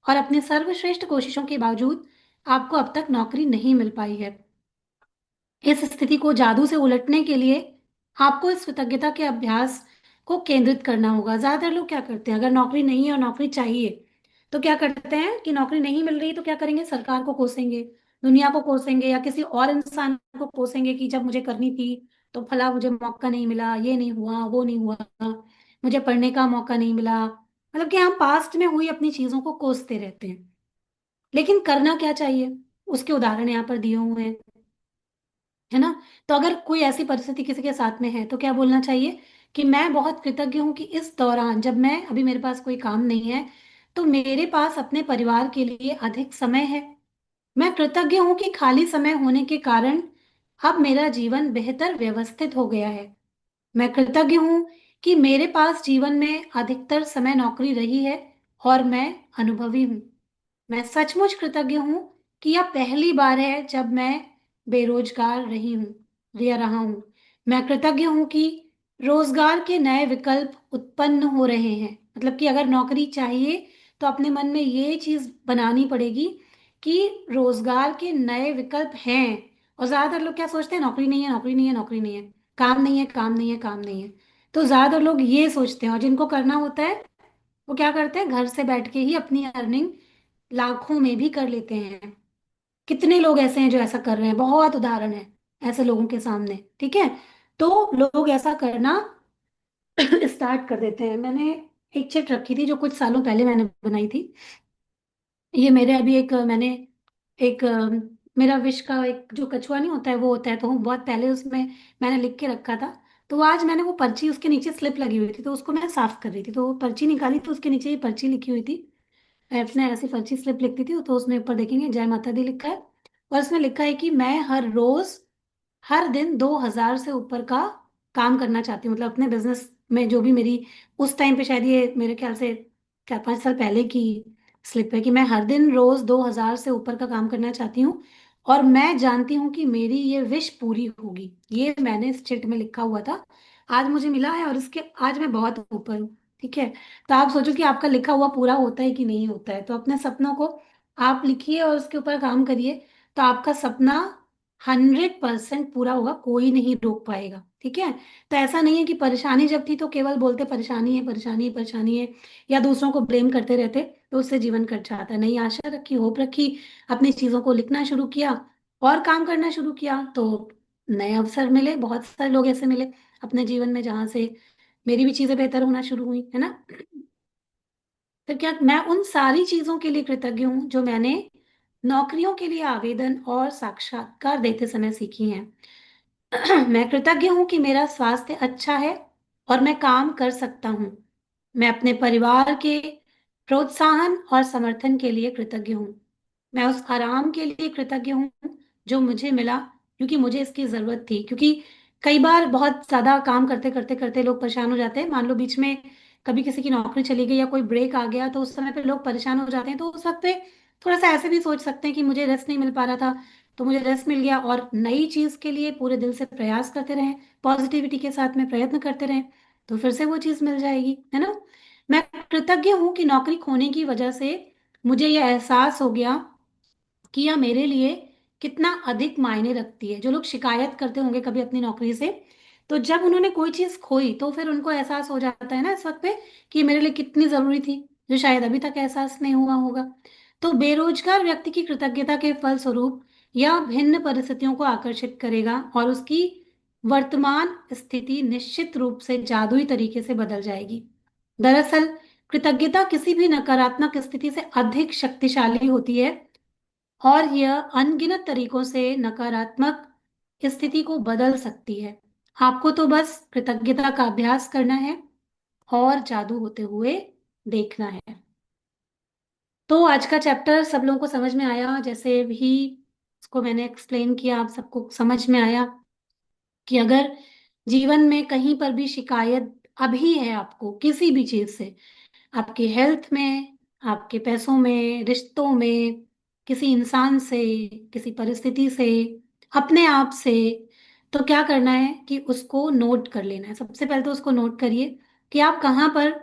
और अपनी सर्वश्रेष्ठ कोशिशों के बावजूद आपको अब तक नौकरी नहीं मिल पाई है। इस स्थिति को जादू से उलटने के लिए आपको इस कृतज्ञता के अभ्यास को केंद्रित करना होगा। ज्यादातर लोग क्या करते हैं, अगर नौकरी नहीं है और नौकरी चाहिए तो क्या करते हैं कि नौकरी नहीं मिल रही तो क्या करेंगे, सरकार को कोसेंगे, दुनिया को कोसेंगे, या किसी और इंसान को कोसेंगे कि जब मुझे करनी थी तो फला मुझे मौका नहीं मिला, ये नहीं हुआ, वो नहीं हुआ, मुझे पढ़ने का मौका नहीं मिला। मतलब कि हम पास्ट में हुई अपनी चीजों को कोसते रहते हैं। लेकिन करना क्या चाहिए, उसके उदाहरण यहाँ पर दिए हुए हैं, है ना। तो अगर कोई ऐसी परिस्थिति किसी के साथ में है तो क्या बोलना चाहिए कि मैं बहुत कृतज्ञ हूं कि इस दौरान जब मैं अभी मेरे पास कोई काम नहीं है तो मेरे पास अपने परिवार के लिए अधिक समय है। मैं कृतज्ञ हूं कि खाली समय होने के कारण अब मेरा जीवन बेहतर व्यवस्थित हो गया है। मैं कृतज्ञ हूं कि मेरे पास जीवन में अधिकतर समय नौकरी रही है और मैं अनुभवी हूँ। मैं सचमुच कृतज्ञ हूँ कि यह पहली बार है जब मैं बेरोजगार रही हूँ या रहा हूँ। मैं कृतज्ञ हूँ कि रोजगार के नए विकल्प उत्पन्न हो रहे हैं। मतलब कि अगर नौकरी चाहिए तो अपने मन में ये चीज बनानी पड़ेगी कि रोजगार के नए विकल्प हैं। और ज्यादातर लोग क्या सोचते हैं, नौकरी नहीं है, नौकरी नहीं है, नौकरी नहीं है, काम नहीं है, काम नहीं है, काम नहीं है। तो ज्यादातर लोग ये सोचते हैं, और जिनको करना होता है वो क्या करते हैं, घर से बैठ के ही अपनी अर्निंग लाखों में भी कर लेते हैं। कितने लोग ऐसे हैं जो ऐसा कर रहे हैं, बहुत उदाहरण है ऐसे लोगों के सामने। ठीक है। तो लोग ऐसा करना स्टार्ट कर देते हैं। मैंने एक चिट रखी थी जो कुछ सालों पहले मैंने बनाई थी। ये मेरे अभी एक मैंने एक मेरा विश का एक जो कछुआ नहीं होता है वो होता है, तो बहुत पहले उसमें मैंने लिख के रखा था। तो आज मैंने वो पर्ची, उसके नीचे स्लिप लगी हुई थी तो उसको मैं साफ कर रही थी, तो वो पर्ची निकाली तो उसके नीचे ये पर्ची लिखी हुई थी। मैं अपने ऐसी फर्जी स्लिप लिखती थी तो उसमें ऊपर देखेंगे जय माता दी लिखा है, और उसमें लिखा है कि मैं हर रोज हर दिन 2,000 से ऊपर का काम करना चाहती हूँ। मतलब अपने बिजनेस में जो भी मेरी उस टाइम पे, शायद ये मेरे ख्याल से 4-5 साल पहले की स्लिप है, कि मैं हर दिन रोज 2,000 से ऊपर का काम करना चाहती हूँ और मैं जानती हूँ कि मेरी ये विश पूरी होगी। ये मैंने इस चिट में लिखा हुआ था, आज मुझे मिला है और इसके आज मैं बहुत ऊपर हूँ। ठीक है। तो आप सोचो कि आपका लिखा हुआ पूरा होता है कि नहीं होता है। तो अपने सपनों को आप लिखिए और उसके ऊपर काम करिए, तो आपका सपना 100% पूरा होगा, कोई नहीं रोक पाएगा। ठीक है। तो ऐसा नहीं है कि परेशानी जब थी तो केवल बोलते परेशानी है, परेशानी है, परेशानी है, या दूसरों को ब्लेम करते रहते तो उससे जीवन कट जाता। नहीं, आशा रखी, होप रखी, अपनी चीजों को लिखना शुरू किया और काम करना शुरू किया तो नए अवसर मिले। बहुत सारे लोग ऐसे मिले अपने जीवन में जहां से मेरी भी चीजें बेहतर होना शुरू हुई, है ना। तो क्या मैं उन सारी चीजों के लिए कृतज्ञ हूँ जो मैंने नौकरियों के लिए आवेदन और साक्षात्कार देते समय सीखी हैं। मैं कृतज्ञ हूँ कि मेरा स्वास्थ्य अच्छा है और मैं काम कर सकता हूँ। मैं अपने परिवार के प्रोत्साहन और समर्थन के लिए कृतज्ञ हूँ। मैं उस आराम के लिए कृतज्ञ हूँ जो मुझे मिला, क्योंकि मुझे इसकी जरूरत थी। क्योंकि कई बार बहुत ज्यादा काम करते करते करते लोग परेशान हो जाते हैं। मान लो बीच में कभी किसी की नौकरी चली गई या कोई ब्रेक आ गया तो उस समय पे लोग परेशान हो जाते हैं। तो उस वक्त पे थोड़ा सा ऐसे भी सोच सकते हैं कि मुझे रेस्ट नहीं मिल पा रहा था तो मुझे रेस्ट मिल गया, और नई चीज के लिए पूरे दिल से प्रयास करते रहें, पॉजिटिविटी के साथ में प्रयत्न करते रहें। तो फिर से वो चीज मिल जाएगी, है ना। मैं कृतज्ञ हूं कि नौकरी खोने की वजह से मुझे यह एहसास हो गया कि यह मेरे लिए कितना अधिक मायने रखती है। जो लोग शिकायत करते होंगे कभी अपनी नौकरी से, तो जब उन्होंने कोई चीज खोई तो फिर उनको एहसास हो जाता है ना इस वक्त पे कि ये मेरे लिए कितनी जरूरी थी, जो शायद अभी तक एहसास नहीं हुआ होगा। तो बेरोजगार व्यक्ति की कृतज्ञता के फलस्वरूप यह भिन्न परिस्थितियों को आकर्षित करेगा और उसकी वर्तमान स्थिति निश्चित रूप से जादुई तरीके से बदल जाएगी। दरअसल कृतज्ञता किसी भी नकारात्मक स्थिति से अधिक शक्तिशाली होती है और यह अनगिनत तरीकों से नकारात्मक स्थिति को बदल सकती है। आपको तो बस कृतज्ञता का अभ्यास करना है और जादू होते हुए देखना है। तो आज का चैप्टर सब लोगों को समझ में आया, जैसे भी इसको मैंने एक्सप्लेन किया आप सबको समझ में आया कि अगर जीवन में कहीं पर भी शिकायत अभी है आपको किसी भी चीज से, आपकी हेल्थ में, आपके पैसों में, रिश्तों में, किसी इंसान से, किसी परिस्थिति से, अपने आप से, तो क्या करना है कि उसको नोट कर लेना है। सबसे पहले तो उसको नोट करिए कि आप कहाँ पर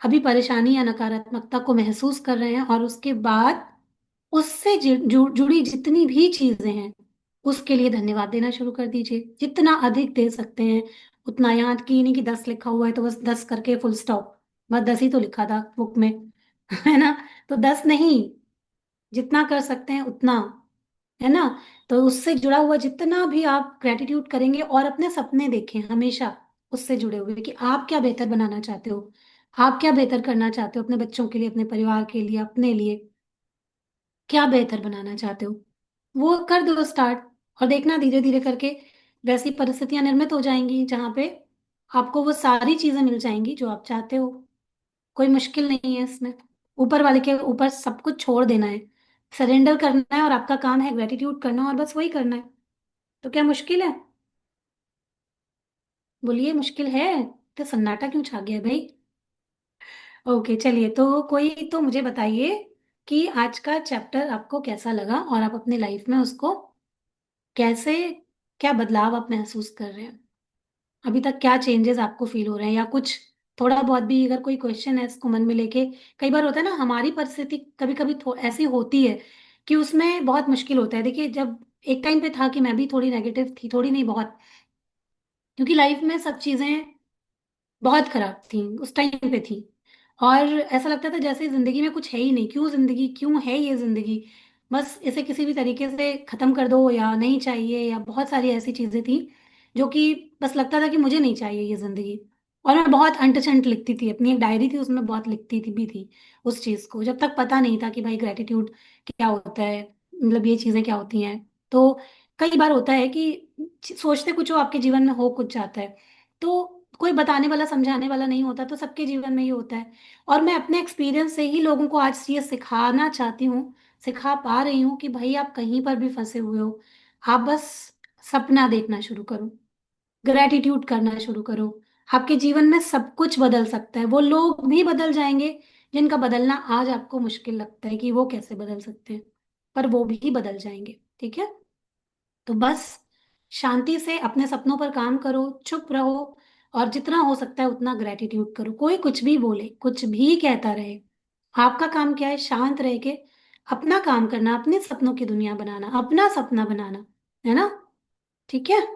अभी परेशानी या नकारात्मकता को महसूस कर रहे हैं, और उसके बाद उससे जुड़ी जितनी भी चीजें हैं उसके लिए धन्यवाद देना शुरू कर दीजिए, जितना अधिक दे सकते हैं उतना। यहाँ की नहीं कि 10 लिखा हुआ है तो बस 10 करके फुल स्टॉप, बस 10 ही तो लिखा था बुक में है ना। तो 10 नहीं, जितना कर सकते हैं उतना, है ना। तो उससे जुड़ा हुआ जितना भी आप ग्रेटिट्यूड करेंगे, और अपने सपने देखें हमेशा उससे जुड़े हुए कि आप क्या बेहतर बनाना चाहते हो, आप क्या बेहतर करना चाहते हो अपने बच्चों के लिए, अपने परिवार के लिए, अपने लिए क्या बेहतर बनाना चाहते हो, वो कर दो स्टार्ट। और देखना धीरे धीरे करके वैसी परिस्थितियां निर्मित हो जाएंगी जहां पे आपको वो सारी चीजें मिल जाएंगी जो आप चाहते हो। कोई मुश्किल नहीं है इसमें, ऊपर वाले के ऊपर सब कुछ छोड़ देना है, सरेंडर करना है, और आपका काम है ग्रेटिट्यूड करना और बस वही करना है। तो क्या मुश्किल है? बोलिए, मुश्किल है? तो सन्नाटा क्यों छा गया भाई? ओके चलिए, तो कोई तो मुझे बताइए कि आज का चैप्टर आपको कैसा लगा और आप अपने लाइफ में उसको कैसे, क्या बदलाव आप महसूस कर रहे हैं, अभी तक क्या चेंजेस आपको फील हो रहे हैं, या कुछ थोड़ा बहुत भी अगर कोई क्वेश्चन है इसको मन में लेके। कई बार होता है ना हमारी परिस्थिति कभी कभी ऐसी होती है कि उसमें बहुत मुश्किल होता है। देखिए, जब एक टाइम पे था कि मैं भी थोड़ी नेगेटिव थी, थोड़ी नहीं बहुत, क्योंकि लाइफ में सब चीजें बहुत खराब थी उस टाइम पे थी, और ऐसा लगता था जैसे जिंदगी में कुछ है ही नहीं, क्यों जिंदगी, क्यों है ये जिंदगी, बस इसे किसी भी तरीके से खत्म कर दो या नहीं चाहिए, या बहुत सारी ऐसी चीजें थी जो कि बस लगता था कि मुझे नहीं चाहिए ये जिंदगी। और मैं बहुत अंट शंट लिखती थी, अपनी एक डायरी थी उसमें बहुत लिखती थी भी थी उस चीज को, जब तक पता नहीं था कि भाई ग्रेटिट्यूड क्या होता है, मतलब ये चीजें क्या होती हैं। तो कई बार होता है कि सोचते कुछ हो, आपके जीवन में हो कुछ जाता है, तो कोई बताने वाला समझाने वाला नहीं होता, तो सबके जीवन में ही होता है। और मैं अपने एक्सपीरियंस से ही लोगों को आज ये सिखाना चाहती हूँ, सिखा पा रही हूँ कि भाई आप कहीं पर भी फंसे हुए हो, आप बस सपना देखना शुरू करो, ग्रेटिट्यूड करना शुरू करो। आपके जीवन में सब कुछ बदल सकता है, वो लोग भी बदल जाएंगे जिनका बदलना आज आपको मुश्किल लगता है कि वो कैसे बदल सकते हैं, पर वो भी बदल जाएंगे, ठीक है। तो बस शांति से अपने सपनों पर काम करो, चुप रहो, और जितना हो सकता है उतना ग्रेटिट्यूड करो। कोई कुछ भी बोले, कुछ भी कहता रहे, आपका काम क्या है? शांत रह के अपना काम करना, अपने सपनों की दुनिया बनाना, अपना सपना बनाना, है ना। ठीक है।